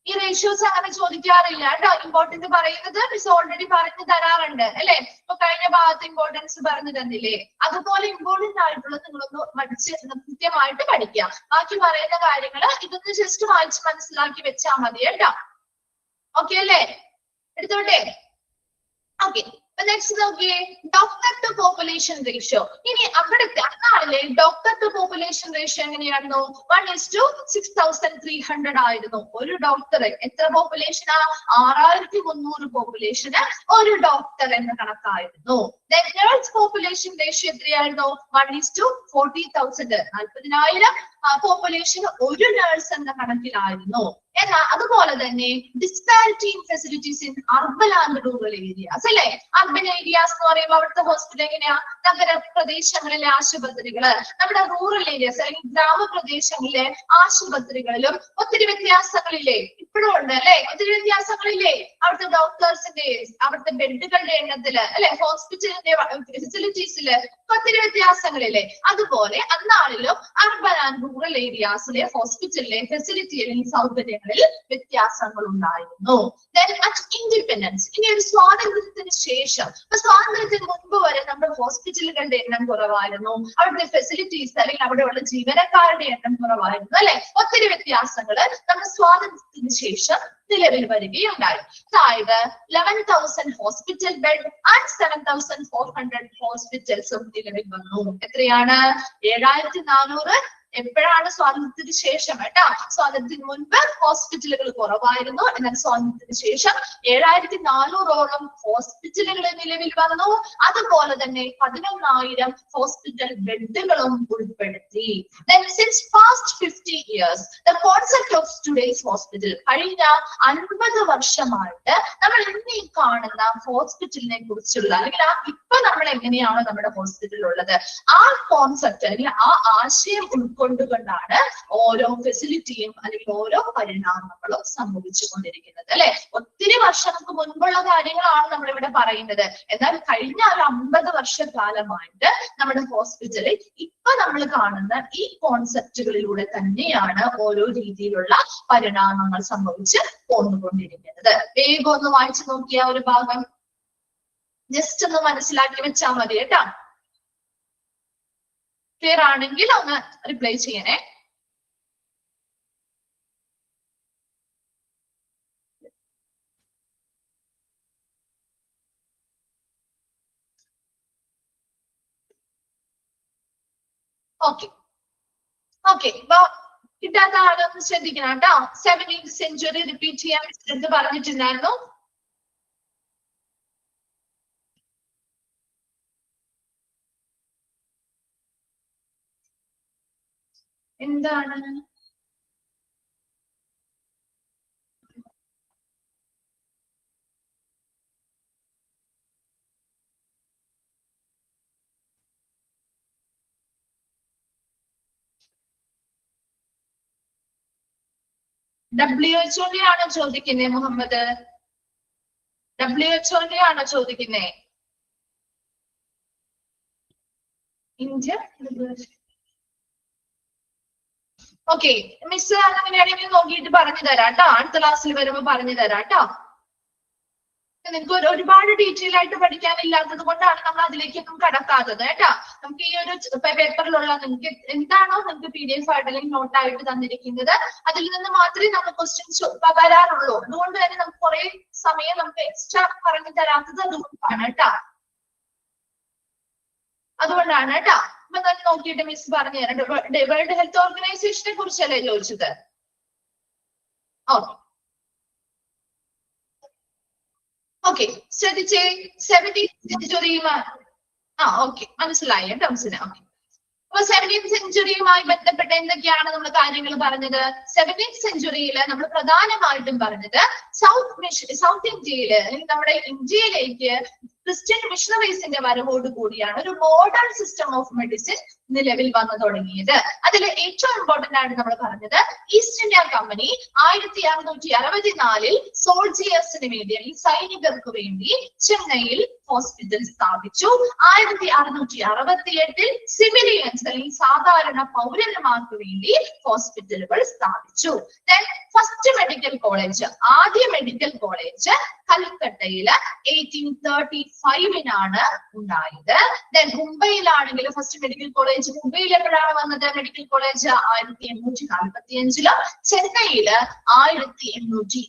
ഈ റേഷ്യോസ് അങ്ങനെ ചോദിക്കാറില്ല കേട്ടോ. ഇമ്പോർട്ടന്റ് പറയുന്നത് മിസ് ഓൾറെഡി പറഞ്ഞു തരാറുണ്ട് അല്ലെ? ഇപ്പൊ കഴിഞ്ഞ ഭാഗത്ത് ഇമ്പോർട്ടൻസ് പറഞ്ഞു തന്നില്ലേ? അതുപോലെ ഇമ്പോർട്ടന്റ് ആയിട്ടുള്ളത് നിങ്ങളൊന്ന് പഠിച്ച് കൃത്യമായിട്ട് പഠിക്കുക. ബാക്കി പറയുന്ന കാര്യങ്ങള് ഇതൊന്ന് ജസ്റ്റ് വായിച്ച് മനസ്സിലാക്കി വെച്ചാൽ മതി കേട്ടോ. ഓക്കെ അല്ലേ? എടുത്തോട്ടെ. ഓക്കെ, നെക്സ്റ്റ് നോക്കിയേ, ഡോക്ടർ ടു പോപ്പുലേഷൻ റേഷ്യോ. ഇനി അവിടുത്തെ അന്നാളിലെ ഡോക്ടർ ടു പോപ്പുലേഷൻ റേഷ്യോ എങ്ങനെയായിരുന്നു? 1:6300 ആയിരുന്നു. ഒരു ഡോക്ടർ എത്ര പോപ്പുലേഷനാ? 6300 പോപ്പുലേഷന് ഒരു ഡോക്ടർ എന്ന കണക്കായിരുന്നു. നേഴ്സ് പോപ്പുലേഷൻ റേഷ്യോ എത്രയായിരുന്നു? 1:40,000. 40,000 പോപ്പുലേഷന് ഒരു നേഴ്സ് എന്ന കണക്കിലായിരുന്നു. എന്നാൽ അതുപോലെ തന്നെ disparity in facilities in urban and rural areas അല്ലെ? അർബൻ ഏരിയാസ് എന്ന് പറയുമ്പോൾ അവിടുത്തെ ഹോസ്പിറ്റൽ എങ്ങനെയാ? നഗരപ്രദേശങ്ങളിലെ ആശുപത്രികള്, നമ്മുടെ റൂറൽ ഏരിയാസ് അല്ലെങ്കിൽ ഗ്രാമപ്രദേശങ്ങളിലെ ആശുപത്രികളിലും ഒത്തിരി വ്യത്യാസങ്ങളില്ലേ? ഇപ്പോഴും ഉണ്ട് അല്ലെ? ഒത്തിരി വ്യത്യാസങ്ങളില്ലേ? അവിടുത്തെ ഡോക്ടേഴ്സിന്റെ, അവിടുത്തെ ബെഡുകളുടെ എണ്ണത്തില് അല്ലെ, ഹോസ്പിറ്റലിന്റെ ഫെസിലിറ്റീസില് ഒത്തിരി വ്യത്യാസങ്ങളില്ലേ? അതുപോലെ അന്നാളിലും അർബൻ ആൻഡ് റൂറൽ ഏരിയാസിലെ ഹോസ്പിറ്റലിലെ ഫെസിലിറ്റി അല്ലെങ്കിൽ സൗകര്യങ്ങളിൽ വ്യത്യാസങ്ങൾ ഉണ്ടായിരുന്നു. ഇൻഡിപെൻഡൻസ്, ഇനി ഒരു സ്വാതന്ത്ര്യത്തിന് ശേഷം, സ്വാതന്ത്ര്യത്തിന് മുൻപ് വരെ നമ്മുടെ ഹോസ്പിറ്റലുകളുടെ എണ്ണം കുറവായിരുന്നു, അവിടുത്തെ ഫെസിലിറ്റീസ് അല്ലെങ്കിൽ അവിടെയുള്ള ജീവനക്കാരുടെ എണ്ണം കുറവായിരുന്നു അല്ലെ? ഒത്തിരി വ്യത്യാസങ്ങൾ നമ്മുടെ സ്വാതന്ത്ര്യത്തിന് ശേഷം നിലവിൽ വരികയുണ്ടായി. അതായത് 11,000 ഹോസ്പിറ്റൽ ബെഡ് ആൻഡ് 7,400 ഹോസ്പിറ്റൽസും നിലവിൽ വന്നു. എത്രയാണ്? 7,400. എപ്പോഴാണ്? സ്വാതന്ത്ര്യത്തിന് ശേഷം കേട്ടോ. സ്വാതന്ത്ര്യത്തിന് മുൻപ് ഹോസ്പിറ്റലുകൾ കുറവായിരുന്നു, എന്നാൽ സ്വാതന്ത്ര്യത്തിന് ശേഷം 7,400ഓളം ഹോസ്പിറ്റലുകൾ നിലവിൽ വന്നു. അതുപോലെ തന്നെ 11,000 ഹോസ്പിറ്റൽ ബെഡുകളും ഉൾപ്പെടുത്തി. Since past 50 years, the concept of today's hospital, കഴിഞ്ഞ 50 വർഷമായിട്ട് നമ്മൾ ഇന്ന് ഈ കാണുന്ന ഹോസ്പിറ്റലിനെ കുറിച്ചുള്ള അല്ലെങ്കിൽ ഇപ്പൊ നമ്മൾ എങ്ങനെയാണോ നമ്മുടെ ഹോസ്പിറ്റലിൽ ഉള്ളത് ആ കോൺസെപ്റ്റ് അല്ലെങ്കിൽ ആ ആശയം ഉൾക്കൊണ്ടുകൊണ്ടാണ് ഓരോ ഫെസിലിറ്റിയും അല്ലെങ്കിൽ ഓരോ പരിണാമങ്ങളും സംഭവിച്ചുകൊണ്ടിരിക്കുന്നത് അല്ലെ? ഒത്തിരി വർഷങ്ങൾക്ക് മുൻപുള്ള കാര്യങ്ങളാണ് നമ്മൾ ഇവിടെ പറയുന്നത്. എന്നാൽ കഴിഞ്ഞ ഒരു 50 വർഷക്കാലമായിട്ട് നമ്മുടെ ഹോസ്പിറ്റലിൽ ഇപ്പൊ നമ്മൾ കാണുന്ന ഈ കോൺസെപ്റ്റുകളിലൂടെ തന്നെയാണ് ഓരോ രീതിയിലുള്ള പരിണാമങ്ങൾ സംഭവിച്ച് പോന്നുകൊണ്ടിരിക്കുന്നത്. വേഗം ഒന്ന് വായിച്ചു നോക്കിയ ഒരു ഭാഗം ജസ്റ്റ് ഒന്ന് മനസ്സിലാക്കി വെച്ചാൽ മതി കേട്ടോ. ക്ലിയർ ആണെങ്കിൽ ഒന്ന് റിപ്ലൈ ചെയ്യണേ. ഓക്കെ ഓക്കെ, കിട്ടാത്ത ആളൊന്ന് ശ്രദ്ധിക്കണം കേട്ടോ. 17th century റിപ്പീറ്റ് ചെയ്യാൻ എടുത്ത് പറഞ്ഞിട്ടുണ്ടായിരുന്നു. എന്താണ്? WHO ആണോ ചോദിക്കുന്നേ മുഹമ്മദ്? WHO ആണോ ചോദിക്കുന്നേ? ഇന്ത്യ. ഓക്കെ മിസ്, അങ്ങനെയാണെങ്കിൽ നോക്കിയിട്ട് പറഞ്ഞു തരാം കേട്ടോ. അടുത്ത ക്ലാസ്സിൽ വരുമ്പോ പറഞ്ഞു തരാം കേട്ടോ. നിങ്ങൾക്ക് ഒരുപാട് ഡീറ്റെയിൽ ആയിട്ട് പഠിക്കാനില്ലാത്തത് കൊണ്ടാണ് നമ്മൾ അതിലേക്കൊന്നും കടക്കാത്തത് കേട്ടോ. നമുക്ക് ഈ ഒരു പേപ്പറിലുള്ള നിങ്ങൾക്ക് എന്താണോ നിങ്ങൾക്ക് PDF ആയിട്ട് അല്ലെങ്കിൽ നോട്ടായിട്ട് തന്നിരിക്കുന്നത് അതിൽ നിന്ന് മാത്രമേ നമുക്ക് ക്വസ്റ്റ്യൻസ് വരാറുള്ളൂ. അതുകൊണ്ട് തന്നെ നമുക്ക് കുറെ സമയം നമുക്ക് എക്സ്ട്രാ പറഞ്ഞു തരാത്തത് അതുകൊണ്ടാണ് കേട്ടോ. അതുകൊണ്ടാണ് കേട്ടോ. അപ്പൊ തന്നെ നോക്കിയിട്ട് മിസ് പറഞ്ഞു തരാം. വേൾഡ് ഹെൽത്ത് ഓർഗനൈസേഷനെ കുറിച്ചല്ലേ ചോദിച്ചത്? ഓക്കെ ഓക്കെ, ശ്രദ്ധിച്ചേ. 17th സെഞ്ചുറിയുമായി ഓക്കെ മനസ്സിലായി കേട്ടോ മിസ്സിന്. ഓക്കെ, അപ്പൊ 17th സെഞ്ചുറിയുമായി ബന്ധപ്പെട്ട എന്തൊക്കെയാണ് നമ്മൾ കാര്യങ്ങൾ പറഞ്ഞത്? 17th സെഞ്ചുറിയിൽ നമ്മൾ പ്രധാനമായിട്ടും പറഞ്ഞത് സൗത്ത് ഇന്ത്യയില് അല്ലെങ്കിൽ നമ്മുടെ ഇന്ത്യയിലേക്ക് ക്രിസ്ത്യൻ മിഷണറീസിന്റെ വരവോട് കൂടിയാണ് ഒരു മോഡേൺ സിസ്റ്റം ഓഫ് മെഡിസിൻ നിലവിൽ വന്നു തുടങ്ങിയത്. അതിൽ ഏറ്റവും ഇമ്പോർട്ടന്റ് ആയിട്ട് നമ്മൾ പറഞ്ഞത് ഈസ്റ്റ് ഇന്ത്യ കമ്പനി 1664 സോൾജിയേഴ്സിന് വേണ്ടി അല്ലെങ്കിൽ സൈനികർക്ക് വേണ്ടി ചെന്നൈയിൽ ഹോസ്പിറ്റൽ സ്ഥാപിച്ചു. 1668 സിവിലിയൻസ് അല്ലെങ്കിൽ സാധാരണ പൗരന്മാർക്ക് വേണ്ടി ഹോസ്പിറ്റലുകൾ സ്ഥാപിച്ചു. ഫസ്റ്റ് മെഡിക്കൽ കോളേജ്, ആദ്യ മെഡിക്കൽ കോളേജ് കൽക്കട്ടയില് 1835 ഉണ്ടായത്. മുംബൈയിലാണെങ്കിൽ ഫസ്റ്റ് മെഡിക്കൽ കോളേജ് മുംബൈയിൽ എപ്പോഴാണ് വന്നത്? മെഡിക്കൽ കോളേജ് 1845 ചെന്നൈയില് 1850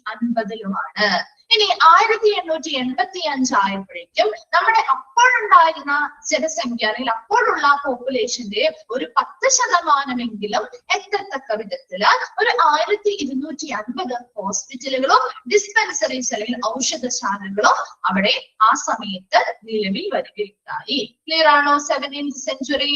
ഇനി 1885 ആയപ്പോഴേക്കും നമ്മുടെ അപ്പോഴുണ്ടായിരുന്ന ജനസംഖ്യ അല്ലെങ്കിൽ അപ്പോഴുള്ള പോപ്പുലേഷന്റെ ഒരു 10% എത്തത്തക്ക വിധത്തില് ഒരു 1250 ഹോസ്പിറ്റലുകളും ഡിസ്പെൻസറീസ് അല്ലെങ്കിൽ ഔഷധശാലകളും അവിടെ ആ സമയത്ത് നിലവിൽ വരികയുണ്ടായി. ക്ലിയർ ആണോ? 17th century.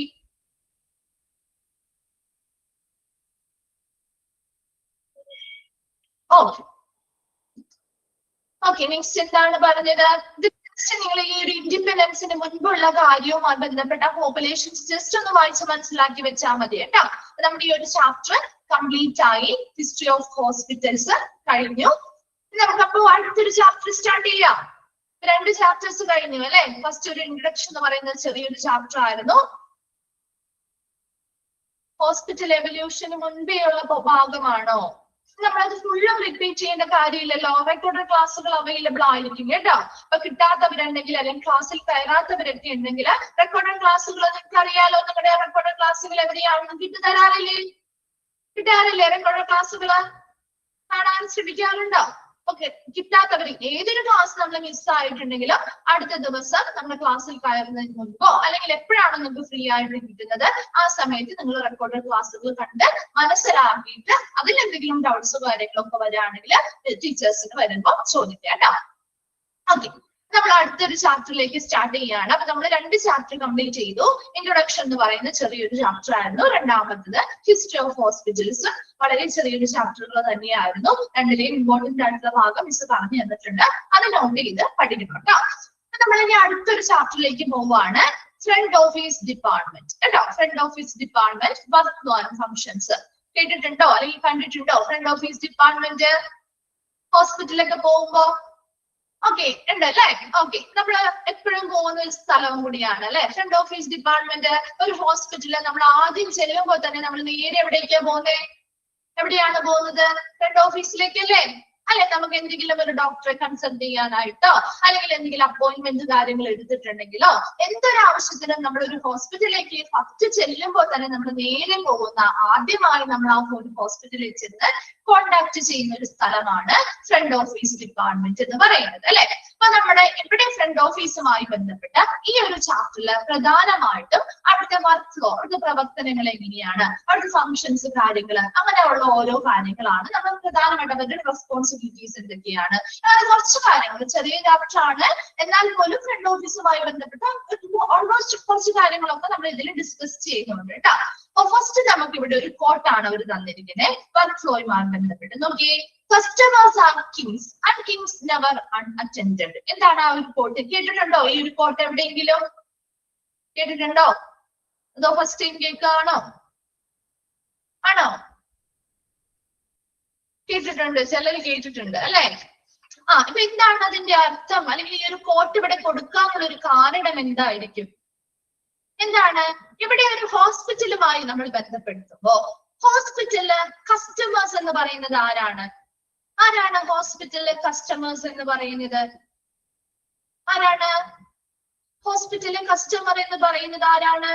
ഓക്കെ, നെക്സ്റ്റ് എന്താണ് പറഞ്ഞത്? നിങ്ങൾ ഈ ഒരു ഇൻഡിപെൻഡൻസിന് മുൻപുള്ള കാര്യവുമായി ബന്ധപ്പെട്ട പോപ്പുലേഷൻസ് ജസ്റ്റ് ഒന്ന് വായിച്ച് മനസ്സിലാക്കി വെച്ചാൽ മതി കേട്ടോ. നമ്മുടെ ഈ ഒരു ചാപ്റ്റർ കംപ്ലീറ്റ് ആയി. ഹിസ്റ്ററി ഓഫ് ഹോസ്പിറ്റൽസ് കഴിഞ്ഞു. നമുക്കപ്പോ അടുത്തൊരു ചാപ്റ്റർ സ്റ്റാർട്ട് ചെയ്യാം. 2 ചാപ്റ്റേഴ്സ് കഴിഞ്ഞു അല്ലെ. ഫസ്റ്റ് ഒരു ഇൻട്രൊഡക്ഷൻ എന്ന് പറയുന്നത് ചെറിയൊരു ചാപ്റ്റർ ആയിരുന്നു. ഹോസ്പിറ്റൽ എവല്യൂഷന് മുൻപേ ഉള്ള ഭാഗമാണോ? നമ്മളത് ഫുള്ളും റിപ്പീറ്റ് ചെയ്യേണ്ട കാര്യമില്ലല്ലോ. റെക്കോർഡഡ് ക്ലാസ്സുകൾ അവൈലബിൾ ആയിരിക്കും കേട്ടോ. അപ്പൊ കിട്ടാത്തവരുണ്ടെങ്കിൽ അല്ലെങ്കിൽ ക്ലാസ്സിൽ കയറാത്തവരൊക്കെ ഉണ്ടെങ്കിൽ റെക്കോർഡഡ് ക്ലാസ്സുകൾ നിങ്ങൾക്ക് അറിയാലോ. നിങ്ങളുടെ റെക്കോർഡഡ് ക്ലാസ്സുകൾ എവിടെയാണെന്ന് കിട്ടാറില്ലേ റെക്കോർഡഡ് ക്ലാസ്സുകൾ കാണാൻ ശ്രമിക്കാറുണ്ടോ? ഓക്കെ, കിട്ടാത്തവർ ഏതൊരു ക്ലാസ് നമ്മൾ മിസ്സായിട്ടുണ്ടെങ്കിൽ അടുത്ത ദിവസം നമ്മുടെ ക്ലാസ്സിൽ കയറുന്നതിന് മുൻപോ അല്ലെങ്കിൽ എപ്പോഴാണ് നിങ്ങൾക്ക് ഫ്രീ ആയിട്ട് കിട്ടുന്നത് ആ സമയത്ത് നിങ്ങൾ റെക്കോർഡഡ് ക്ലാസ്സുകൾ കണ്ട് മനസ്സിലാക്കിയിട്ട് അതിലെന്തെങ്കിലും ഡൗട്ട്സോ കാര്യങ്ങളൊക്കെ വരികയാണെങ്കിൽ ടീച്ചേഴ്സിന് വരുമ്പോൾ ചോദിക്കാം കേട്ടോ. ഓക്കെ, നമ്മൾ അടുത്തൊരു ചാപ്റ്ററിലേക്ക് സ്റ്റാർട്ട് ചെയ്യാണ്. അപ്പൊ നമ്മൾ 2 ചാപ്റ്റർ കംപ്ലീറ്റ് ചെയ്തു. ഇൻട്രൊഡക്ഷൻ എന്ന് പറയുന്ന ചെറിയൊരു ചാപ്റ്റർ ആയിരുന്നു. രണ്ടാമത്തത് ഹിസ്റ്ററി ഓഫ് ഹോസ്പിറ്റൽസ്, വളരെ ചെറിയൊരു ചാപ്റ്ററുകൾ തന്നെയായിരുന്നു. രണ്ടിലെയും ഇമ്പോർട്ടന്റ് ആയിട്ടുള്ള ഭാഗം മിസ് പറഞ്ഞു തന്നിട്ടുണ്ട്. അത് നോട്ട് ചെയ്ത് പഠിക്കണം കേട്ടോ. നമ്മൾ ഇനി അടുത്തൊരു ചാപ്റ്ററിലേക്ക് പോവുകയാണ്. ഫ്രണ്ട് ഓഫീസ് ഡിപ്പാർട്ട്മെന്റ് കേട്ടോ. Front office department work and functions കേട്ടിട്ടുണ്ടോ അല്ലെങ്കിൽ കണ്ടിട്ടുണ്ടോ? ഫ്രണ്ട് ഓഫീസ് ഡിപ്പാർട്ട്മെന്റ് ഹോസ്പിറ്റലൊക്കെ പോകുമ്പോ ഓക്കെ ഉണ്ട് അല്ലെ. ഓക്കെ, നമ്മൾ എപ്പോഴും പോകുന്ന ഒരു സ്ഥലവും കൂടിയാണ് അല്ലെ ഫ്രണ്ട് ഓഫീസ് ഡിപ്പാർട്ട്മെന്റ്. ഒരു ഹോസ്പിറ്റലിൽ നമ്മൾ ആദ്യം ചെല്ലുമ്പോൾ തന്നെ നമ്മൾ നേരെ എവിടേക്കാ പോകുന്നത്? എവിടെയാണ് പോകുന്നത്? ഫ്രണ്ട് ഓഫീസിലേക്കല്ലേ. അല്ലെ, നമുക്ക് എന്തെങ്കിലും ഒരു ഡോക്ടറെ കൺസൾട്ട് ചെയ്യാനായിട്ടോ അല്ലെങ്കിൽ എന്തെങ്കിലും അപ്പോയിന്റ്മെന്റ് കാര്യങ്ങൾ എടുത്തിട്ടുണ്ടെങ്കിലോ എന്തൊരാവശ്യത്തിനും നമ്മൾ ഒരു ഹോസ്പിറ്റലിലേക്ക് ഫസ്റ്റ് ചെല്ലുമ്പോൾ തന്നെ നമ്മൾ നേരെ പോകുന്ന ആദ്യമായി നമ്മൾ ആ ഒരു ഹോസ്പിറ്റലിൽ ചെന്ന് കോണ്ടാക്ട് ചെയ്യുന്ന ഒരു സ്ഥലമാണ് ഫ്രണ്ട് ഓഫീസ് ഡിപ്പാർട്ട്മെന്റ് എന്ന് പറയുന്നത് അല്ലെ. അപ്പൊ നമ്മുടെ ഇവിടെ ഫ്രണ്ട് ഓഫീസുമായി ബന്ധപ്പെട്ട ഈ ഒരു ചാപ്റ്ററിൽ പ്രധാനമായിട്ടും അവിടുത്തെ വർക്ക് ഫ്ലോ, അവിടുത്തെ പ്രവർത്തനങ്ങൾ എങ്ങനെയാണ്, അവിടുത്തെ ഫങ്ഷൻസ് കാര്യങ്ങൾ അങ്ങനെയുള്ള ഓരോ കാര്യങ്ങളാണ് നമ്മൾ പ്രധാനമായിട്ട് അവരുടെ റെസ്പോൺസിബിലിറ്റീസ് എന്തൊക്കെയാണ് അങ്ങനെ കുറച്ച് കാര്യങ്ങൾ. ചെറിയ ചാപ്റ്റർ ആണ്, എന്നാൽ പോലും ഫ്രണ്ട് ഓഫീസുമായി ബന്ധപ്പെട്ട ഓൾമോസ്റ്റ് കുറച്ച് കാര്യങ്ങളൊക്കെ നമ്മൾ ഇതിൽ ഡിസ്കസ് ചെയ്യുന്നുണ്ട് കേട്ടോ. അപ്പൊ ഫസ്റ്റ് നമുക്ക് ഇവിടെ ഒരു കോട്ടാണ് അവർ തന്നിരിക്കുന്നത് വർക്ക് ഫ്ലോയുമായി ബന്ധപ്പെട്ട്. നോക്കിയേ, customers are kings and kings never unattended. എന്താണ് ആ ഒരു കോട്ട്? കേട്ടിട്ടുണ്ടോ ഈ ഒരു കോട്ട് എവിടെയെങ്കിലും? കേട്ടിട്ടുണ്ടോ? അതോ ഫസ്റ്റ് ടൈം കേൾക്കാണോ? ആണോ? കേട്ടിട്ടുണ്ട്, ചിലർ കേട്ടിട്ടുണ്ട് അല്ലെ. ഇപ്പൊ എന്താണ് അതിന്റെ അർത്ഥം? അല്ലെങ്കിൽ ഈ ഒരു കോട്ട് ഇവിടെ കൊടുക്കാനുള്ള ഒരു കാരണം എന്തായിരിക്കും? എന്താണ്? ഇവിടെ ഒരു ഹോസ്പിറ്റലുമായി നമ്മൾ ബന്ധപ്പെടുത്തുമ്പോ ഹോസ്പിറ്റലില് കസ്റ്റമേഴ്സ് എന്ന് പറയുന്നത് ആരാണ്? ഹോസ്പിറ്റലിലെ കസ്റ്റമേഴ്സ് എന്ന് പറയുന്നത് ആരാണ്? ഹോസ്പിറ്റലിലെ കസ്റ്റമർ എന്ന് പറയുന്നത് ആരാണ്?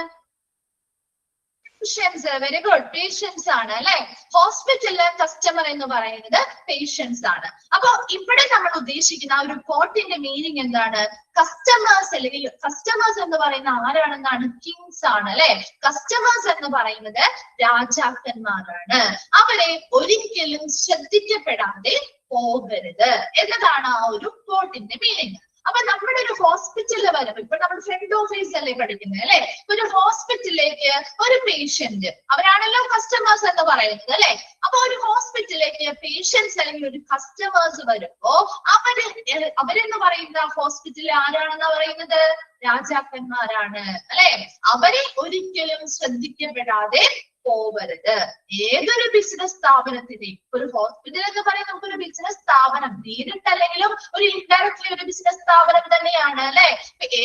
പേഷ്യൻസ്. വെരി ഗുഡ്, പേഷ്യൻസ് ആണ് അല്ലെ. ഹോസ്പിറ്റലിലെ കസ്റ്റമർ എന്ന് പറയുന്നത് പേഷ്യൻസ് ആണ്. അപ്പൊ ഇവിടെ നമ്മൾ ഉദ്ദേശിക്കുന്ന ആ ഒരു കോട്ടിന്റെ മീനിങ് എന്താണ്? കസ്റ്റമേഴ്സ് അല്ലെങ്കിൽ കസ്റ്റമേഴ്സ് എന്ന് പറയുന്ന ആരാണെന്നാണ്? കിങ്സ് ആണ് അല്ലെ. കസ്റ്റമേഴ്സ് എന്ന് പറയുന്നത് രാജാക്കന്മാരാണ്. അവരെ ഒരിക്കലും ശ്രദ്ധിക്കപ്പെടാതെ പോകരുത് എന്നതാണ് ആ ഒരു കോട്ടിന്റെ മീനിങ്. അപ്പൊ നമ്മുടെ ഒരു ഹോസ്പിറ്റലിൽ വരുമ്പോ ഇപ്പൊ നമ്മൾ ഫ്രണ്ട് ഓഫീസ് അല്ലേ പഠിക്കുന്നത് അല്ലെ, ഒരു ഹോസ്പിറ്റലിലേക്ക് ഒരു പേഷ്യന്റ്, അവരാണല്ലോ കസ്റ്റമേഴ്സ് എന്ന് പറയുന്നത് അല്ലെ. അപ്പൊ ഒരു ഹോസ്പിറ്റലിലേക്ക് പേഷ്യൻസ് അല്ലെങ്കിൽ ഒരു കസ്റ്റമേഴ്സ് വരുമ്പോ അവരെന്ന് പറയുന്ന ഹോസ്പിറ്റലിൽ ആരാണെന്ന് പറയുന്നത് രാജാക്കന്മാരാണ് അല്ലെ. അവരെ ഒരിക്കലും ശ്രദ്ധിക്കപ്പെടാതെ പോവരുത്. ഏതൊരു ബിസിനസ് സ്ഥാപനത്തിന്റെയും, ഒരു ഹോസ്പിറ്റൽ എന്ന് പറയുന്നത് നമുക്കൊരു ബിസിനസ് സ്ഥാപനം, നേരിട്ടല്ലെങ്കിലും ഒരു ഇൻഡയറക്ട്ലി ഒരു ബിസിനസ് സ്ഥാപനം തന്നെയാണ് അല്ലെ.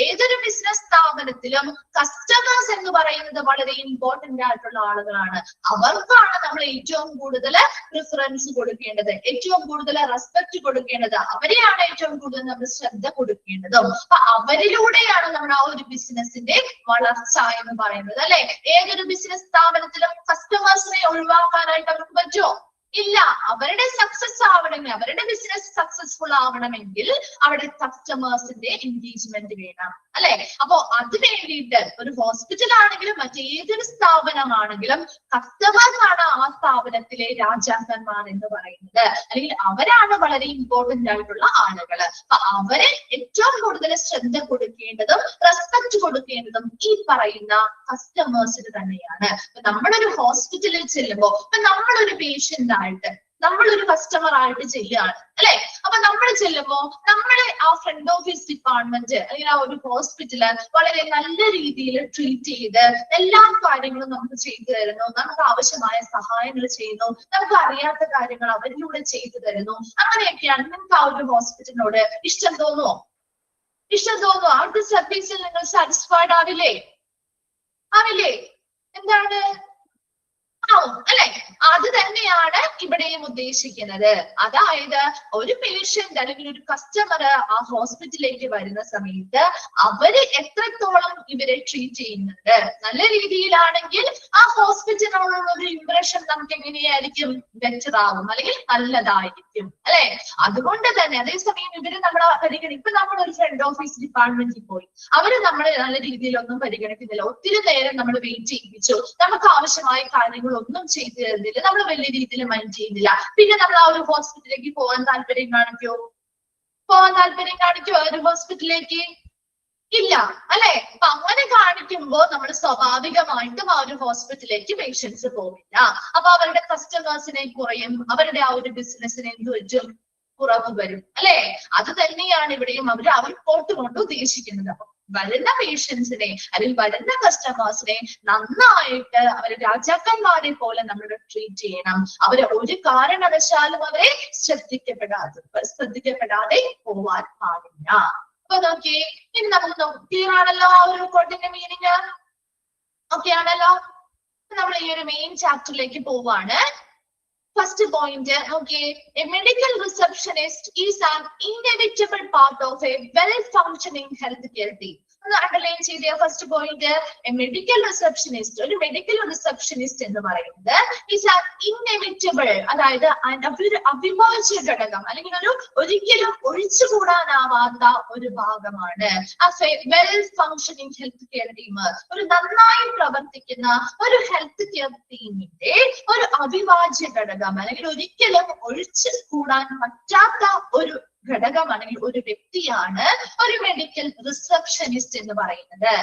ഏതൊരു ബിസിനസ് സ്ഥാപനത്തിലും കസ്റ്റമേഴ്സ് എന്ന് പറയുന്നത് വളരെ ഇമ്പോർട്ടന്റ് ആയിട്ടുള്ള ആളുകളാണ്. അവർക്കാണ് നമ്മൾ ഏറ്റവും കൂടുതൽ പ്രിഫറൻസ് കൊടുക്കേണ്ടത്, ഏറ്റവും കൂടുതൽ റെസ്പെക്ട് കൊടുക്കേണ്ടത്, അവരെയാണ് ഏറ്റവും കൂടുതൽ നമ്മൾ ശ്രദ്ധ കൊടുക്കേണ്ടതും. അപ്പൊ അവരിലൂടെയാണ് നമ്മുടെ ആ ഒരു ബിസിനസിന്റെ വളർച്ച എന്ന് പറയുന്നത് അല്ലെ. ഏതൊരു ബിസിനസ് സ്ഥാപനത്തിലും കസ്റ്റമേഴ്സിനെ ഒഴിവാക്കാനായിട്ട് അവർക്ക് പറ്റുമോ? ഇല്ല. അവരുടെ സക്സസ് ആവണമെങ്കിൽ, അവരുടെ ബിസിനസ് സക്സസ്ഫുൾ ആവണമെങ്കിൽ അവിടെ കസ്റ്റമേഴ്സിന്റെ എൻഗേജ്മെന്റ് വേണം അല്ലെ. അപ്പോ അത് വേണ്ടിയിട്ട് ഒരു ഹോസ്പിറ്റൽ ആണെങ്കിലും മറ്റേതൊരു സ്ഥാപനമാണെങ്കിലും കസ്റ്റമേഴ്സ് ആണ് ആ സ്ഥാപനത്തിലെ രാജാക്കന്മാർ എന്ന് പറയുന്നത്, അല്ലെങ്കിൽ അവരാണ് വളരെ ഇമ്പോർട്ടന്റ് ആയിട്ടുള്ള ആളുകൾ. അപ്പൊ അവരെ ഏറ്റവും കൂടുതൽ ശ്രദ്ധ കൊടുക്കേണ്ടതും റെസ്പെക്ട് കൊടുക്കേണ്ടതും ഈ പറയുന്ന കസ്റ്റമേഴ്സിന് തന്നെയാണ്. നമ്മളൊരു ഹോസ്പിറ്റലിൽ ചെല്ലുമ്പോൾ ഇപ്പൊ നമ്മളൊരു പേഷ്യന്റ് ആയിട്ട്, നമ്മളൊരു കസ്റ്റമർ ആയിട്ട് ചെല്ലുകയാണ് അല്ലെ. അപ്പൊ നമ്മൾ ചെല്ലുമ്പോ നമ്മളെ ആ ഫ്രണ്ട് ഓഫീസ് ഡിപ്പാർട്ട്മെന്റ് അല്ലെങ്കിൽ ആ ഒരു ഹോസ്പിറ്റല് വളരെ നല്ല രീതിയിൽ ട്രീറ്റ് ചെയ്ത് എല്ലാ കാര്യങ്ങളും നമുക്ക് ചെയ്തു തരുന്നു, നമുക്ക് ആവശ്യമായ സഹായങ്ങൾ ചെയ്യുന്നു, നമുക്ക് അറിയാത്ത കാര്യങ്ങൾ അവരിലൂടെ ചെയ്തു തരുന്നു. അങ്ങനെയൊക്കെയാണ് നിങ്ങൾക്ക് ആ ഒരു ഹോസ്പിറ്റലിനോട് ഇഷ്ടം തോന്നുമോ? ഇഷ്ടം തോന്നുമോ? ആ ഒരു സർവീസിൽ നിങ്ങൾ സാറ്റിസ്ഫൈഡ് ആവില്ലേ? ആവില്ലേ? എന്താണ്? ആവും അല്ലെ. അത് തന്നെയാണ് ഇവിടെയും ഉദ്ദേശിക്കുന്നത്. അതായത് ഒരു പേഷ്യന്റ് അല്ലെങ്കിൽ ഒരു കസ്റ്റമർ ആ ഹോസ്പിറ്റലിലേക്ക് വരുന്ന സമയത്ത് അവര് എത്രത്തോളം ഇവരെ ട്രീറ്റ് ചെയ്യുന്നുണ്ട്, നല്ല രീതിയിലാണെങ്കിൽ ആ ഹോസ്പിറ്റലിനോടുള്ള ഒരു ഇംപ്രഷൻ നമുക്ക് എങ്ങനെയായിരിക്കും? ബെറ്റർ ആവും അല്ലെങ്കിൽ നല്ലതായിരിക്കും അല്ലെ. അതുകൊണ്ട് തന്നെ അതേസമയം ഇവര് നമ്മളെ ഇപ്പൊ നമ്മളൊരു ഫ്രണ്ട് ഓഫീസ് ഡിപ്പാർട്ട്മെന്റിൽ പോയി, അവര് നമ്മളെ നല്ല രീതിയിലൊന്നും പരിഗണിക്കുന്നില്ല, ഒത്തിരി നേരം നമ്മൾ വെയിറ്റ് ചെയ്യിപ്പിച്ചു, നമുക്ക് ആവശ്യമായ കാര്യങ്ങളൊന്നും ചെയ്തു തരുന്നില്ല, നമ്മൾ വലിയ രീതിയിൽ മൈൻഡ് ചെയ്യുന്നില്ല. പിന്നെ നമ്മൾ ആ ഒരു ഹോസ്പിറ്റലിലേക്ക് പോകാൻ താല്പര്യം കാണിക്കോ? ഒരു ഹോസ്പിറ്റലിലേക്ക്? ഇല്ല അല്ലെ. അപ്പൊ അങ്ങനെ കാണിക്കുമ്പോ നമ്മൾ സ്വാഭാവികമായിട്ടും ആ ഒരു ഹോസ്പിറ്റലിലേക്ക് പേഷ്യൻസ് പോകില്ല. അപ്പൊ അവരുടെ കസ്റ്റമേഴ്സിനെ കുറയും, അവരുടെ ആ ഒരു ബിസിനസ്സിനെ എന്ത് പറ്റും? കുറവ് വരും അല്ലെ. അത് തന്നെയാണ് ഇവിടെയും അവർ റിപ്പോർട്ട് കൊണ്ട് ഉദ്ദേശിക്കുന്നത്. അപ്പൊ വരുന്ന പേഷ്യൻസിനെ അല്ലെങ്കിൽ വരുന്ന കസ്റ്റമേഴ്സിനെ നന്നായിട്ട് അവരെ രാജാക്കന്മാരെ പോലെ നമ്മൾ ട്രീറ്റ് ചെയ്യണം. അവരെ ഒരു കാരണവശാലും അവരെ ശ്രദ്ധിക്കപ്പെടാതെ പോവാൻ പാടില്ല. അപ്പൊ നോക്കിയേ, ഇനി നമുക്ക് ക്ലിയർ ആണല്ലോ ആ ഒരു റിപ്പോർട്ടിന്റെ മീനിങ്? ഓക്കെ ആണല്ലോ. നമ്മൾ ഈ ഒരു മെയിൻ ചാപ്റ്ററിലേക്ക് പോവാണ്. First point, okay, a medical receptionist is an inevitable part of a well-functioning healthcare team. Underline ചെയ്ത first point, A medical receptionist, ഒരു മെഡിക്കൽ റിസപ്ഷനിസ്റ്റ് എന്ന് പറയുന്നത് is an inevitable, അതായത് അവിഭാജ്യ ഘടകം അല്ലെങ്കിൽ ഒരിക്കലും ഒഴിച്ചുകൂടാനാവാത്ത ഒരു ഭാഗമാണ്. Well functioning health care team, ഒരു നന്നായി പ്രവർത്തിക്കുന്ന ഒരു ഹെൽത്ത് കെയർ ടീമിന്റെ ഒരു അവിഭാജ്യ ഘടകം അല്ലെങ്കിൽ ഒരിക്കലും ഒഴിച്ചു കൂടാൻ പറ്റാത്ത ഒരു ഘടകം അല്ലെങ്കിൽ ഒരു വ്യക്തിയാണ് ഒരു മെഡിക്കൽ റിസപ്ഷനിസ്റ്റ് എന്ന് പറയുന്നത്.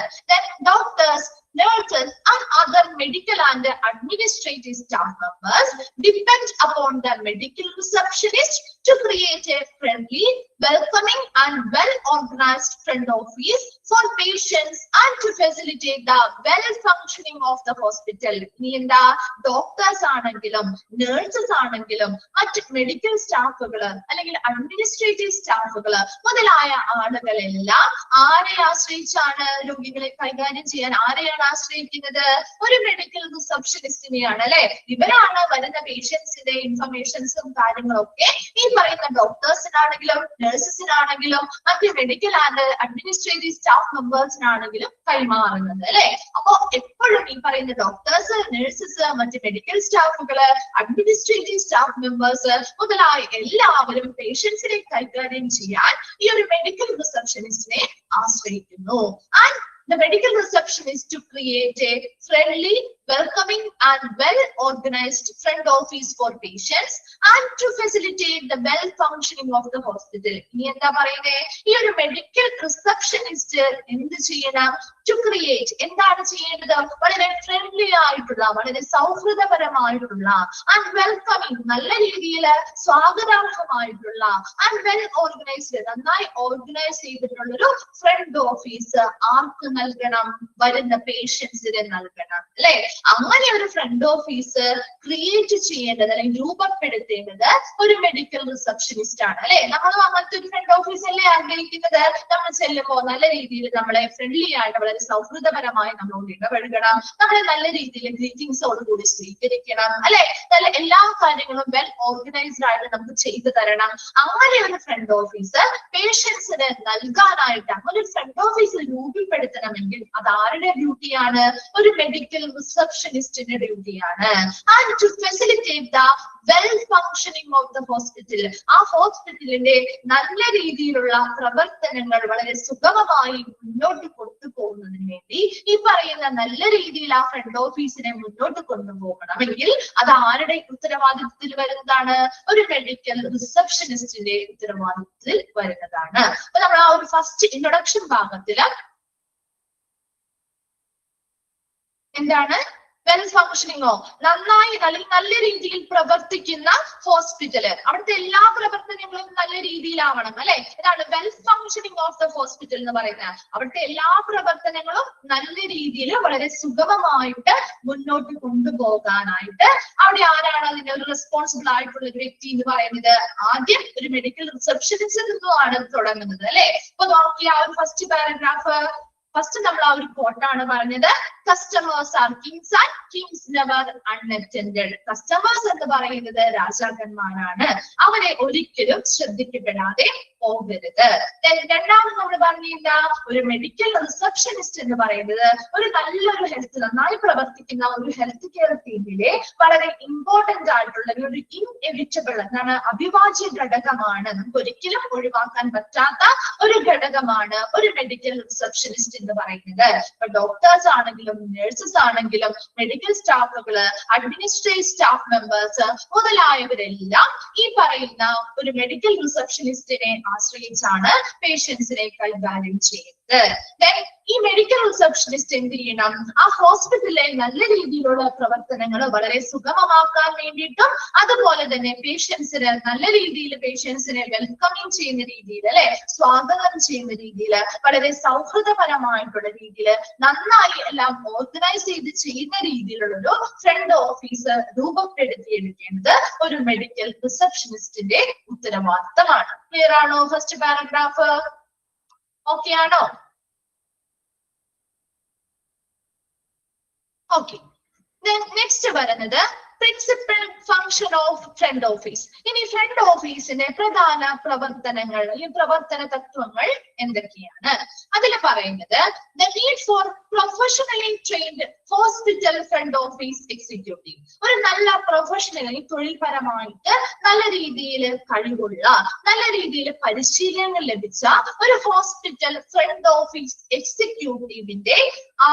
Doctors, nurses and other medical and administrative staff members depend upon the medical receptionist to create a friendly, welcoming and well-organized front office for patients and to facilitate the well-functioning of the hospital. ഇനി എന്താ, doctors ആണെങ്കിലും nurses ആണെങ്കിലും മറ്റ് medical സ്റ്റാഫുകള് അല്ലെങ്കിൽ administrative സ്റ്റാഫുകള് മുതലായ ആളുകളെല്ലാം ആരെ ആശ്രയിച്ചാണ് രോഗികളെ കൈകാര്യം ചെയ്യാൻ? ആരെയാണ് ആശ്രയിക്കുന്നത്? ഒരു മെഡിക്കൽ റിസപ്ഷനിസ്റ്റിനെയാണ് അല്ലെ. ഇവരാണ് വരുന്ന പേഷ്യൻസിന്റെ ഇൻഫർമേഷൻസും കാര്യങ്ങളൊക്കെ ഈ പറയുന്ന ഡോക്ടേഴ്സിനാണെങ്കിലും നഴ്സസിനാണെങ്കിലും മറ്റ് മെഡിക്കൽ ആൻഡ് അഡ്മിനിസ്ട്രേറ്റീവ് സ്റ്റാഫ് മെമ്പേഴ്സിനാണെങ്കിലും കൈമാറുന്നത് അല്ലെ. അപ്പോ എപ്പോഴും ഈ പറയുന്ന ഡോക്ടേഴ്സ്, നഴ്സസ്, മറ്റ് മെഡിക്കൽ സ്റ്റാഫുകള്, അഡ്മിനിസ്ട്രേറ്റീവ് സ്റ്റാഫ് മെമ്പേഴ്സ് മുതലായ എല്ലാവരും പേഷ്യൻസിനെ കൈകാര്യം ചെയ്യാൻ ഈ ഒരു മെഡിക്കൽ റിസപ്ഷനിസ്റ്റിനെ ആശ്രയിക്കുന്നു. And The medical reception is to create a friendly, welcoming and well-organized front office for patients and to facilitate the well-functioning of the hospital. ഇനി എന്താ പറയുന്നേ? ഈ ഒരു മെഡിക്കൽ റിസപ്ഷനിസ്റ്റ് എന്ത് ചെയ്യണം? To create, എന്താണ് ചെയ്യേണ്ടത്? വളരെ ഫ്രണ്ട്ലി ആയിട്ടുള്ള, വളരെ സൗഹൃദപരമായിട്ടുള്ള ആൻഡ് വെൽക്കമിങ്, നല്ല രീതിയിൽ സ്വാഗതാർഹമായിട്ടുള്ള ആൻഡ് വെൽ ഓർഗനൈസ്ഡ്, നന്നായി ഓർഗനൈസ് ചെയ്തിട്ടുള്ള ഒരു ഫ്രണ്ട് ഓഫീസ് ആർക്ക് നൽകണം? വരുന്ന പേഷ്യൻസിന് നൽകണം, അല്ലെ? അങ്ങനെ ഒരു ഫ്രണ്ട് ഓഫീസ് ക്രിയേറ്റ് ചെയ്യേണ്ടത് അല്ലെങ്കിൽ രൂപപ്പെടുത്തേണ്ടത് ഒരു മെഡിക്കൽ റിസപ്ഷനിസ്റ്റ് ആണ്, അല്ലെ? നമ്മൾ അങ്ങനത്തെ ഒരു ഫ്രണ്ട് ഓഫീസ് അല്ലേ ആഗ്രഹിക്കുന്നത്? നമ്മൾ ചെല്ലുമ്പോൾ നല്ല രീതിയിൽ നമ്മളെ ഫ്രണ്ട്ലി ആയിട്ട് വളരെ സൗഹൃദപരമായി നമ്മളോട് ഇടപഴകണം, നമ്മളെ നല്ല രീതിയിൽ ഗ്രീറ്റിംഗ്സോടുകൂടി സ്വീകരിക്കണം, അല്ലെ? നല്ല എല്ലാ കാര്യങ്ങളും വെൽ ഓർഗനൈസ്ഡ് ആയിട്ട് നമുക്ക് ചെയ്തു തരണം. അങ്ങനെ ഒരു ഫ്രണ്ട് ഓഫീസ് പേഷ്യൻസിന് നൽകാനായിട്ട് അങ്ങനെ ഒരു ഫ്രണ്ട് ഓഫീസ് രൂപപ്പെടുത്തണമെങ്കിൽ അത് ആരുടെ ഡ്യൂട്ടിയാണ്? ഒരു മെഡിക്കൽ റിസപ്ഷനിസ്റ്റിന്റെ ഡ്യൂട്ടിയാണ്. And to facilitate the well functioning of the hospital, ആ ഹോസ്പിറ്റലിന്റെ നല്ല രീതിയിലുള്ള പ്രവർത്തനങ്ങൾ വളരെ സുഗമമായി മുന്നോട്ട് കൊണ്ടുപോകുന്നതിന് വേണ്ടി ഈ പറയുന്ന നല്ല രീതിയിൽ ആ ഫ്രണ്ട് ഓഫീസിനെ മുന്നോട്ട് കൊണ്ടുപോകണമെങ്കിൽ അത് ആരുടെ ഉത്തരവാദിത്വത്തിൽ വരുന്നതാണ്? ഒരു മെഡിക്കൽ റിസപ്ഷനിസ്റ്റിന്റെ ഉത്തരവാദിത്വത്തിൽ വരുന്നതാണ്. അപ്പൊ നമ്മൾ ആ ഒരു ഫസ്റ്റ് ഇൻട്രൊഡക്ഷൻ ഭാഗത്തില് എന്താണ്? വെൽ ഫങ്ഷനിങ്ങോ, നന്നായി അല്ലെങ്കിൽ നല്ല രീതിയിൽ പ്രവർത്തിക്കുന്ന ഹോസ്പിറ്റല്, അവിടുത്തെ എല്ലാ പ്രവർത്തനങ്ങളും നല്ല രീതിയിലാവണം, അല്ലെ? ഇതാണ് well functioning of the hospital എന്ന് പറയുന്നത്. അവിടുത്തെ എല്ലാ പ്രവർത്തനങ്ങളും നല്ല രീതിയിൽ വളരെ സുഗമമായിട്ട് മുന്നോട്ട് കൊണ്ടുപോകാനായിട്ട് അവിടെ ആരാണ് അതിന്റെ ഒരു റെസ്പോൺസിബിൾ ആയിട്ടുള്ള ഒരു വ്യക്തി എന്ന് പറയുന്നത്? ആദ്യം ഒരു മെഡിക്കൽ റിസപ്ഷനിസ്റ്റിൽ നിന്നുമാണ് തുടങ്ങുന്നത്, അല്ലെ? അപ്പൊ നോക്കിയ ആ ഒരു ഫസ്റ്റ് പാരഗ്രാഫ്, ഫസ്റ്റ് നമ്മൾ ആ ഒരു കോട്ടാണ് പറഞ്ഞത്. Customers R Kings and Kings never unattended. Customers എന്ന് പറയുന്നത് രാജാക്കന്മാരാണ്, അവരെ ഒരിക്കലും ശ്രദ്ധിക്കപ്പെടാതെ പോകരുത്. രണ്ടാമത് നമ്മൾ പറഞ്ഞില്ല, ഒരു മെഡിക്കൽ റിസപ്ഷനിസ്റ്റ് എന്ന് പറയുന്നത് ഒരു നല്ലൊരു ഹെൽത്ത്, നന്നായി പ്രവർത്തിക്കുന്ന ഒരു ഹെൽത്ത് കെയർ ടീമിലെ വളരെ ഇമ്പോർട്ടന്റ് ആയിട്ടുള്ള ഒരു ഇൻഎവിറ്റബിൾ, എന്താണ്, അവിഭാജ്യ ഘടകമാണ്. നമുക്ക് ഒരിക്കലും ഒഴിവാക്കാൻ പറ്റാത്ത ഒരു ഘടകമാണ് ഒരു മെഡിക്കൽ റിസപ്ഷനിസ്റ്റ് എന്ന് പറയുന്നത്. ഇപ്പൊ ഡോക്ടേഴ്സ് ആണെങ്കിലും നഴ്സസ് ആണെങ്കിലും മെഡിക്കൽ സ്റ്റാഫുകള്, അഡ്മിനിസ്ട്രേറ്റീവ് സ്റ്റാഫ് മെമ്പേഴ്സ് മുതലായവരെല്ലാം ഈ പറയുന്ന ഒരു മെഡിക്കൽ റിസപ്ഷനിസ്റ്റിനെ ആശ്രയിച്ചാണ് പേഷ്യൻസിനെ കൈകാര്യം ചെയ്യുന്നത്. ഈ മെഡിക്കൽ റിസപ്ഷനിസ്റ്റ് എന്ത് ചെയ്യണം? ആ ഹോസ്പിറ്റലിലെ നല്ല രീതിയിലുള്ള പ്രവർത്തനങ്ങൾ വളരെ സുഗമമാക്കാൻ വേണ്ടിയിട്ടും അതുപോലെ തന്നെ പേഷ്യൻസിന് നല്ല രീതിയിൽ പേഷ്യൻസിനെ വെൽക്കമിങ് ചെയ്യുന്ന രീതിയിൽ, അല്ലെ, സ്വാഗതം ചെയ്യുന്ന രീതിയിൽ, വളരെ സൗഹൃദപരമായിട്ടുള്ള രീതിയിൽ നന്നായി എല്ലാം ഓർഗനൈസ് ചെയ്ത് ചെയ്യുന്ന രീതിയിലുള്ള ഒരു ഫ്രണ്ട് ഓഫീസ് രൂപപ്പെടുത്തിയെടുക്കേണ്ടത് ഒരു മെഡിക്കൽ റിസപ്ഷനിസ്റ്റിന്റെ ഉത്തരവാദിത്തമാണ്. ക്ലിയർ ആണോ? ഫസ്റ്റ് പാരഗ്രാഫ് ഓക്കെ ആണോ? ഓക്കെ. നെക്സ്റ്റ് വരുന്നത് principal function of front office. ഇനി ഫ്രണ്ട് ഓഫീസിന്റെ പ്രധാന പ്രവർത്തനങ്ങൾ, ഈ പ്രവർത്തന തത്വങ്ങൾ എന്തൊക്കെയാണ്? അതിൽ പറയുന്നത് the need for professionally trained hospital front office executive. ഒരു നല്ല പ്രൊഫഷണലി തൊഴിൽപരമായിട്ട് നല്ല രീതിയിൽ കഴിവുള്ള, നല്ല രീതിയിൽ പരിശീലനം ലഭിച്ച ഒരു ഹോസ്പിറ്റൽ ഫ്രണ്ട് ഓഫീസ് എക്സിക്യൂട്ടീവിന്റെ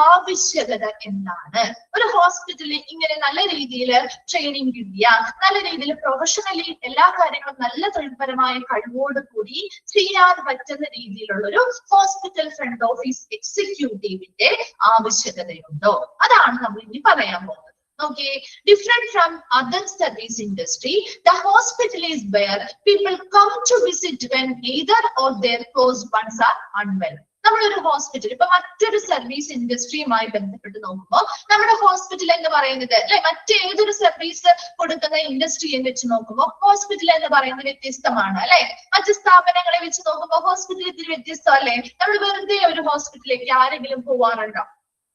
ആവശ്യകത എന്താണ്? ഒരു ഹോസ്പിറ്റലിൽ ഇങ്ങനെ നല്ല രീതിയിൽ ട്രെയിനിങ് കിട്ടിയ, നല്ല രീതിയിൽ പ്രൊഫഷണലി എല്ലാ കാര്യങ്ങളും നല്ല തൊഴിൽപരമായ കഴിവോട് കൂടി ചെയ്യാൻ പറ്റുന്ന രീതിയിലുള്ള ഒരു ഹോസ്പിറ്റൽ ഫ്രണ്ട് ഓഫീസ് എക്സിക്യൂട്ടീവിന്റെ ആവശ്യകതയുണ്ടോ? അതാണ് നമ്മൾ ഇനി പറയാൻ പോകുന്നത്. Okay, different from other service industry, the hospital is where people come to visit when either or their close ones are unwell. നമ്മളൊരു ഹോസ്പിറ്റൽ, ഇപ്പൊ മറ്റൊരു സർവീസ് ഇൻഡസ്ട്രിയുമായി ബന്ധപ്പെട്ട് നോക്കുമ്പോൾ നമ്മുടെ ഹോസ്പിറ്റൽ എന്ന് പറയുന്നത്, അല്ലെ, മറ്റേതൊരു സർവീസ് കൊടുക്കുന്ന ഇൻഡസ്ട്രിയെ വെച്ച് നോക്കുമ്പോൾ ഹോസ്പിറ്റൽ എന്ന് പറയുന്നത് വ്യത്യസ്തമാണ്, അല്ലെ? മറ്റു സ്ഥാപനങ്ങളെ വെച്ച് നോക്കുമ്പോൾ ഹോസ്പിറ്റൽ ഇത്തിരി വ്യത്യസ്തം, അല്ലെ? നമ്മൾ വെറുതെ ഒരു ഹോസ്പിറ്റലിലേക്ക് ആരെങ്കിലും പോവാറുണ്ടോ?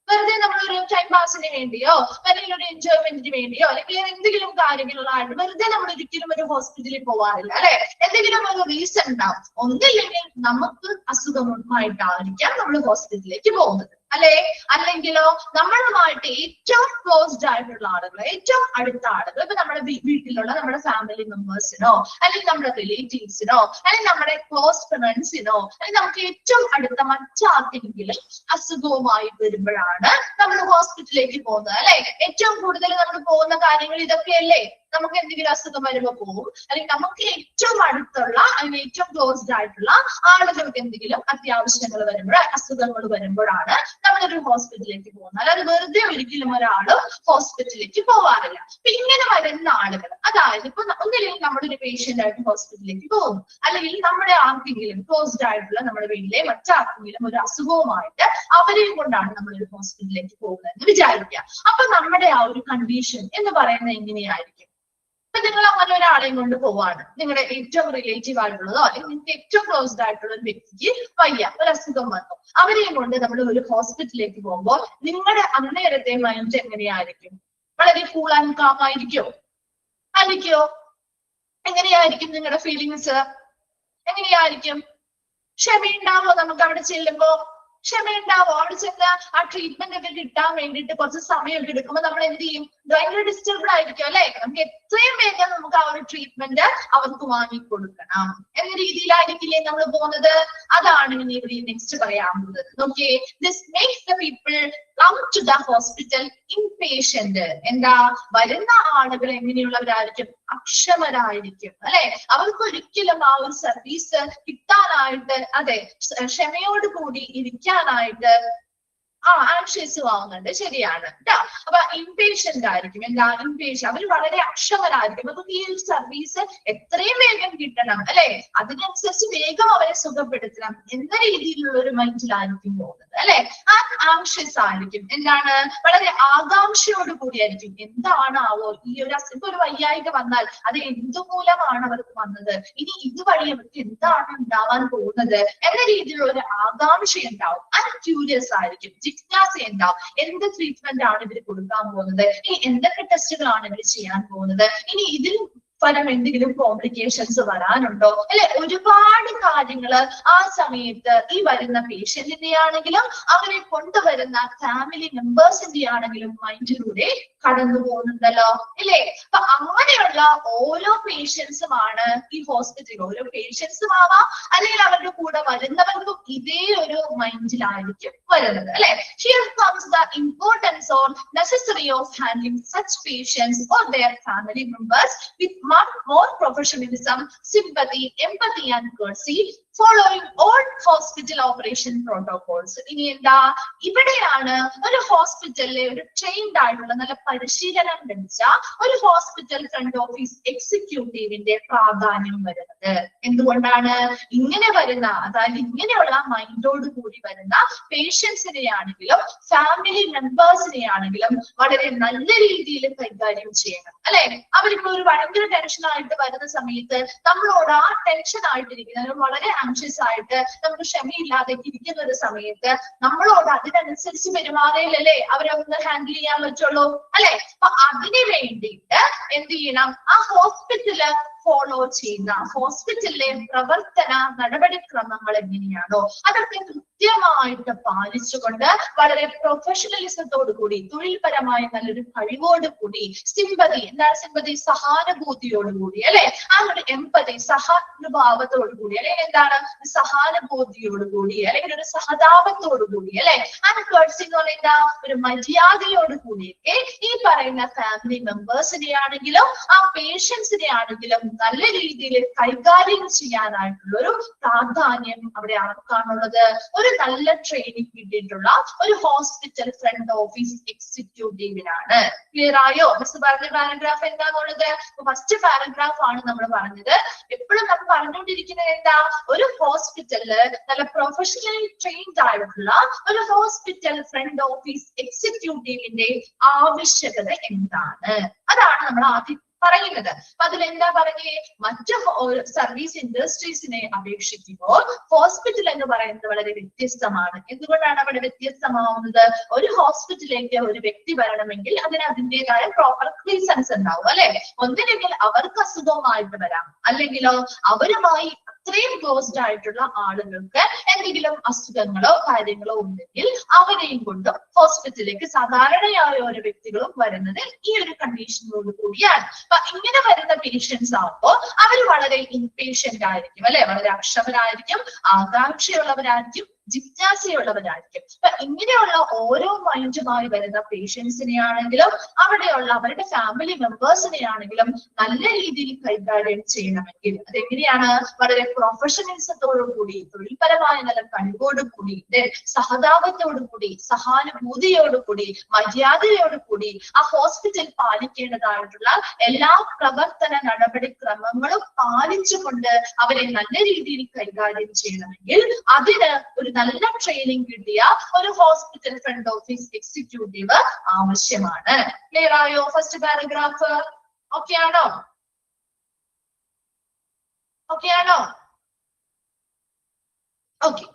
വെറുതെ നമ്മളൊരു ടൈം പാസിന് വേണ്ടിയോ അല്ലെങ്കിൽ ഒരു എൻജോയ്മെന്റിന് വേണ്ടിയോ അല്ലെങ്കിൽ എന്തെങ്കിലും കാര്യങ്ങളായിട്ട് വെറുതെ നമ്മൾ ഒരിക്കലും ഒരു ഹോസ്പിറ്റലിൽ പോവാറില്ല, അല്ലെ? എന്തെങ്കിലും ഒരു റീസൺ ഉണ്ടാവും. ഒന്നില്ലെങ്കിൽ നമുക്ക് അസുഖമായിട്ടായിരിക്കാം നമ്മൾ ഹോസ്പിറ്റലിലേക്ക് പോകുന്നത്, അല്ലെ? അല്ലെങ്കിലോ നമ്മളുമായിട്ട് ഏറ്റവും ക്ലോസ്ഡ് ആയിട്ടുള്ള ആളുകൾ, ഏറ്റവും അടുത്ത ആളുകൾ, ഇപ്പൊ നമ്മുടെ വീട്ടിലുള്ള നമ്മുടെ ഫാമിലി മെമ്പേഴ്സിനോ അല്ലെങ്കിൽ നമ്മുടെ റിലേറ്റീവ്സിനോ അല്ലെങ്കിൽ നമ്മുടെ ക്ലോസ് ഫ്രണ്ട്സിനോ അല്ലെങ്കിൽ നമുക്ക് ഏറ്റവും അടുത്ത മറ്റാർക്കെങ്കിലും അസുഖവുമായി വരുമ്പോഴാണ് നമ്മൾ ഹോസ്പിറ്റലിലേക്ക് പോകുന്നത്, അല്ലെ? ഏറ്റവും കൂടുതൽ നമ്മൾ പോകുന്ന കാര്യങ്ങൾ ഇതൊക്കെയല്ലേ. നമുക്ക് എന്തെങ്കിലും അസുഖം വരുമ്പോൾ പോകും, അല്ലെങ്കിൽ നമുക്ക് ഏറ്റവും അടുത്തുള്ള അല്ലെങ്കിൽ ഏറ്റവും ക്ലോസ്ഡ് ആയിട്ടുള്ള ആളുകൾക്ക് എന്തെങ്കിലും അത്യാവശ്യങ്ങൾ വരുമ്പോൾ, അസുഖങ്ങൾ വരുമ്പോഴാണ് നമ്മളൊരു ഹോസ്പിറ്റലിലേക്ക് പോകുന്നത്. അല്ലാതെ വെറുതെ ഒരിക്കലും ഒരാള് ഹോസ്പിറ്റലിലേക്ക് പോവാറില്ല. അപ്പൊ ഇങ്ങനെ വരുന്ന ആളുകൾ, അതായത് ഇപ്പൊ ഒന്നില്ലെങ്കിൽ നമ്മുടെ ഒരു പേഷ്യന്റ് ആയിട്ട് ഹോസ്പിറ്റലിലേക്ക് പോകുന്നു, അല്ലെങ്കിൽ നമ്മുടെ ആർക്കെങ്കിലും ക്ലോസ്ഡ് ആയിട്ടുള്ള നമ്മുടെ വീട്ടിലെ മറ്റാർക്കെങ്കിലും ഒരു അസുഖവുമായിട്ട് അവരെയും കൊണ്ടാണ് നമ്മളൊരു ഹോസ്പിറ്റലിലേക്ക് പോകുന്നത് എന്ന് വിചാരിക്കുക. അപ്പൊ നമ്മുടെ ആ ഒരു കണ്ടീഷൻ എന്ന് പറയുന്നത് എങ്ങനെയായിരിക്കും? അപ്പൊ നിങ്ങൾ അങ്ങനെ ഒരാളെയും കൊണ്ട് പോവാണ്, നിങ്ങളുടെ ഏറ്റവും റിലേറ്റീവ് ആയിട്ടുള്ളതോ അല്ലെങ്കിൽ നിങ്ങൾക്ക് ഏറ്റവും ക്ലോസ്ഡ് ആയിട്ടുള്ള ഒരു വ്യക്തിക്ക് വയ്യ, ഒരു അസുഖം വന്നു, അവരെയും കൊണ്ട് നമ്മൾ ഒരു ഹോസ്പിറ്റലിലേക്ക് പോകുമ്പോൾ നിങ്ങളുടെ അന്നേരത്തെ മൈൻഡ് എങ്ങനെയായിരിക്കും? വളരെ കൂൾ ആൻഡ് കാം ആയിരിക്കോ? ആയിരിക്കോ? എങ്ങനെയായിരിക്കും നിങ്ങളുടെ ഫീലിങ്സ്? എങ്ങനെയായിരിക്കും? ക്ഷമയുണ്ടാവോ നമുക്ക് അവിടെ ചെല്ലുമ്പോ? ക്ഷമയുണ്ടാവോ? അവിടെ ചെന്ന് ആ ട്രീറ്റ്മെന്റ് ഒക്കെ കിട്ടാൻ വേണ്ടിയിട്ട് കുറച്ച് സമയമൊക്കെ എടുക്കുമ്പോൾ നമ്മൾ എന്ത് ചെയ്യും? ഭയങ്കര ഡിസ്റ്റർബ്ഡ് ആയിരിക്കും, അല്ലെ? നമുക്ക് എത്രയും വേഗം നമുക്ക് ആ ഒരു ട്രീറ്റ്മെന്റ് അവർക്ക് വാങ്ങിക്കൊടുക്കണം എന്ന രീതിയിലായിരിക്കില്ലേ നമ്മൾ പോകുന്നത്? അതാണ് ഇനി ഇവിടെ നെക്സ്റ്റ് പറയാൻ പോകുന്നത്. നോക്കിയേ, this makes the people come to the hospital impatient. എന്താ? വരുന്ന ആളുകൾ എങ്ങനെയുള്ളവരായിരിക്കും? അക്ഷമരായിരിക്കും, അല്ലെ? അവർക്ക് ഒരിക്കലും ആ ഒരു സർവീസ് കിട്ടാനായിട്ട്, അതെ, ക്ഷമയോട് കൂടി ഇരിക്കാനായിട്ട് ആൻഷ്യസ് ആവുന്നുണ്ട്, ശരിയാണ് കേട്ടോ. അപ്പൊ ഇംപേഷ്യന്റ് ആയിരിക്കും. എന്താ ഇംപേഷ്യൻ? അവർ വളരെ അക്ഷമരായിരിക്കും. അപ്പൊ ഈ ഒരു സർവീസ് എത്രയും വേഗം കിട്ടണം, അല്ലെ? അതിനനുസരിച്ച് വേഗം അവരെ സുഖപ്പെടുത്തണം എന്ന രീതിയിലുള്ള ഒരു മൈൻഡിലായിരിക്കും പോകുന്നത്, അല്ലെ? ആൻഷ്യസ് ആയിരിക്കും. എന്താണ്? വളരെ ആകാംക്ഷയോട് കൂടിയായിരിക്കും. എന്താണാവോ ഈ ഒരു ഇപ്പൊ ഒരു വയ്യായിക വന്നാൽ അത് എന്തുമൂലമാണ് അവർക്ക് വന്നത്, ഇനി ഇതുവഴി അവർക്ക് എന്താണ് ഉണ്ടാവാൻ പോകുന്നത് എന്ന രീതിയിലുള്ള ഒരു ആകാംക്ഷ ഉണ്ടാവും. ക്യൂരിയസ് ആയിരിക്കും, ജിജ്ഞാസ ഉണ്ടാവും. എന്ത് ട്രീറ്റ്മെന്റ് ആണ് ഇവർ കൊടുക്കാൻ പോകുന്നത്, ഇനി എന്തൊക്കെ ടെസ്റ്റുകളാണ് ഇവർ ചെയ്യാൻ പോകുന്നത്, ഇനി ഇതിൽ ഫലം എന്തെങ്കിലും കോംപ്ലിക്കേഷൻസ് വരാനുണ്ടോ, അല്ലെ? ഒരുപാട് കാര്യങ്ങൾ ആ സമയത്ത് ഈ വരുന്ന പേഷ്യന്റിന്റെ ആണെങ്കിലും അവരെ കൊണ്ടുവരുന്ന ഫാമിലി മെമ്പേഴ്സിന്റെ ആണെങ്കിലും മൈൻഡിലൂടെ കടന്നു പോകുന്നുണ്ടല്ലോ, ഇല്ലേ? അപ്പൊ അങ്ങനെയുള്ള ഓരോ പേഷ്യൻസുമാണ് ഈ ഹോസ്പിറ്റലിൽ, ഓരോ പേഷ്യൻസും ആവാം അല്ലെങ്കിൽ അവരുടെ കൂടെ വരുന്നവർക്കും ഇതേ ഒരു മൈൻഡിലായിരിക്കും വരുന്നത്, അല്ലെ? Here comes the importance or necessity of handling such patients or their family members with much more professionalism, sympathy, empathy and courtesy, following all hospital operation protocols. ഇനി എന്താ? ഇവിടെയാണ് ഒരു ഹോസ്പിറ്റലിലെ ഒരു ട്രെയിൻഡ് ആയിട്ടുള്ള നല്ല പരിശീലനം ലഭിച്ച ഒരു ഹോസ്പിറ്റൽ ഫ്രണ്ട് ഓഫീസ് എക്സിക്യൂട്ടീവിന്റെ പ്രാധാന്യം വരുന്നത്. എന്തുകൊണ്ടാണ്? ഇങ്ങനെ വരുന്ന, അതായത് ഇങ്ങനെയുള്ള മൈൻഡോട് കൂടി വരുന്ന പേഷ്യൻസിനെ ആണെങ്കിലും ഫാമിലി മെമ്പേഴ്സിനെ ആണെങ്കിലും വളരെ നല്ല രീതിയിൽ കൈകാര്യം ചെയ്യണം, അല്ലെ? അവരിപ്പോ ഒരു ഭയങ്കര ടെൻഷൻ ആയിട്ട് വരുന്ന സമയത്ത് നമ്മളോട് ആ ടെൻഷൻ ആയിട്ടിരിക്കുന്ന, വളരെ ആൻഷ്യസ് ആയിട്ട് നമുക്ക് ക്ഷമയില്ലാതെ ഇരിക്കുന്ന ഒരു സമയത്ത് നമ്മളോട് അതിനനുസരിച്ച് പെരുമാറിയില്ലല്ലേ അവരെ ഒന്ന് ഹാൻഡിൽ ചെയ്യാൻ പറ്റുള്ളൂ, അല്ലെ? അപ്പൊ അതിനു വേണ്ടിയിട്ട് എന്ത് ചെയ്യണം? ആ ഹോസ്പിറ്റല് ഫോളോ ചെയ്യുന്ന ഹോസ്പിറ്റലിലെ പ്രവർത്തന നടപടിക്രമങ്ങൾ എങ്ങനെയാണോ അതൊക്കെ കൃത്യമായിട്ട് പാലിച്ചുകൊണ്ട് വളരെ പ്രൊഫഷണലിസത്തോടു കൂടി, തൊഴിൽപരമായ നല്ലൊരു കഴിവോട് കൂടി, സിമ്പതി, എന്താണ് സിമ്പതി? സഹാനുഭൂതിയോടുകൂടി, അല്ലെ? ആ ഒരു എമ്പതി, സഹാനുഭാവത്തോടു കൂടി, അല്ലെങ്കിൽ എന്താണ് സഹാനുഭൂതിയോടുകൂടി, അല്ലെങ്കിൽ ഒരു സഹതാപത്തോടു കൂടി, അല്ലെ? കഴ്സി എന്ന് പറയുന്ന ഒരു മര്യാദയോട് കൂടിയൊക്കെ ഈ പറയുന്ന ഫാമിലി മെമ്പേഴ്സിനെ ആണെങ്കിലും ആ പേഷ്യൻസിനെ ആണെങ്കിലും നല്ല രീതിയിൽ കൈകാര്യം ചെയ്യാനായിട്ടുള്ള ഒരു പ്രാധാന്യം അവിടെ ആർക്കാണുള്ളത്? ഒരു നല്ല ട്രെയിനിങ് കിട്ടിയിട്ടുള്ള ഒരു ഹോസ്പിറ്റൽ ഫ്രണ്ട് ഓഫീസ് എക്സിക്യൂട്ടീവിനാണ്. ക്ലിയർ ആയോ? മിസ് പറഞ്ഞ പാരഗ്രാഫ് എന്താന്നുള്ളത്? ഫസ്റ്റ് പാരഗ്രാഫ് ആണ് നമ്മൾ പറഞ്ഞത്. എപ്പോഴും നമ്മൾ പറഞ്ഞുകൊണ്ടിരിക്കുന്നത് എന്താ? ഒരു ഹോസ്പിറ്റലില് നല്ല പ്രൊഫഷണലി ട്രെയിൻഡ് ആയിട്ടുള്ള ഒരു ഹോസ്പിറ്റൽ ഫ്രണ്ട് ഓഫീസ് എക്സിക്യൂട്ടീവിന്റെ ആവശ്യകത എന്താണ്? അതാണ് നമ്മൾ ആദ്യം പറയുന്നത്. അപ്പൊ അതിലെന്താ പറഞ്ഞേ? മറ്റു സർവീസ് ഇൻഡസ്ട്രീസിനെ അപേക്ഷിക്കുമ്പോൾ ഹോസ്പിറ്റൽ എന്ന് പറയുന്നത് വളരെ വ്യത്യസ്തമാണ്. എന്തുകൊണ്ടാണ് അവിടെ വ്യത്യസ്തമാവുന്നത്? ഒരു ഹോസ്പിറ്റലിലേക്ക് ഒരു വ്യക്തി വരണമെങ്കിൽ അതിന് അതിൻ്റെതായ പ്രോപ്പർ റീസൺസ് ഉണ്ടാവും, അല്ലെ? ഒന്നില്ലെങ്കിൽ അവർക്ക് അസുഖമായിട്ട് വരാം, അല്ലെങ്കിലോ അവരുമായി അത്രയും ക്ലോസ്ഡ് ആയിട്ടുള്ള ആളുകൾക്ക് എന്തെങ്കിലും അസുഖങ്ങളോ കാര്യങ്ങളോ ഉണ്ടെങ്കിൽ അവരെയും കൊണ്ട് ഹോസ്പിറ്റലിലേക്ക് സാധാരണയായ ഓരോ വ്യക്തികളും വരുന്നത് ഈ ഒരു കണ്ടീഷനോട് കൂടിയാണ്. അപ്പൊ ഇങ്ങനെ വരുന്ന പേഷ്യൻസ് ആകുമ്പോൾ അവർ വളരെ ഇംപേഷ്യന്റ് ആയിരിക്കും അല്ലെ, വളരെ അക്ഷമരായിരിക്കും, ആകാംക്ഷയുള്ളവരായിരിക്കും, ജിജ്ഞാസയുള്ളവരായിരിക്കും. അപ്പൊ ഇങ്ങനെയുള്ള ഓരോ മൈൻഡുമായി വരുന്ന പേഷ്യൻസിനെ ആണെങ്കിലും അവിടെയുള്ള അവരുടെ ഫാമിലി മെമ്പേഴ്സിനെ ആണെങ്കിലും നല്ല രീതിയിൽ കൈകാര്യം ചെയ്യണമെങ്കിൽ അതെങ്ങനെയാണ്, വളരെ പ്രൊഫഷണലിസത്തോടുകൂടി, തൊഴിൽപരമായ നല്ല കഴിവോടുകൂടി, സഹതാപത്തോടുകൂടി, സഹാനുഭൂതിയോടുകൂടി, മര്യാദയോടുകൂടി ആ ഹോസ്പിറ്റൽ പാലിക്കേണ്ടതായിട്ടുള്ള എല്ലാ പ്രവർത്തന നടപടിക്രമങ്ങളും പാലിച്ചുകൊണ്ട് അവരെ നല്ല രീതിയിൽ കൈകാര്യം ചെയ്യണമെങ്കിൽ അതിന് ഒരു നല്ല ട്രെയിനിങ് കിട്ടിയ ഒരു ഹോസ്പിറ്റൽ ഫ്രണ്ട് ഓഫീസ് എക്സിക്യൂട്ടീവ് ആവശ്യമാണ്. ക്ലിയർ ആയോ ഫസ്റ്റ് പാരഗ്രാഫ്? ഓക്കെ ആണോ? ഓക്കെ ആണോ? ഓക്കെ.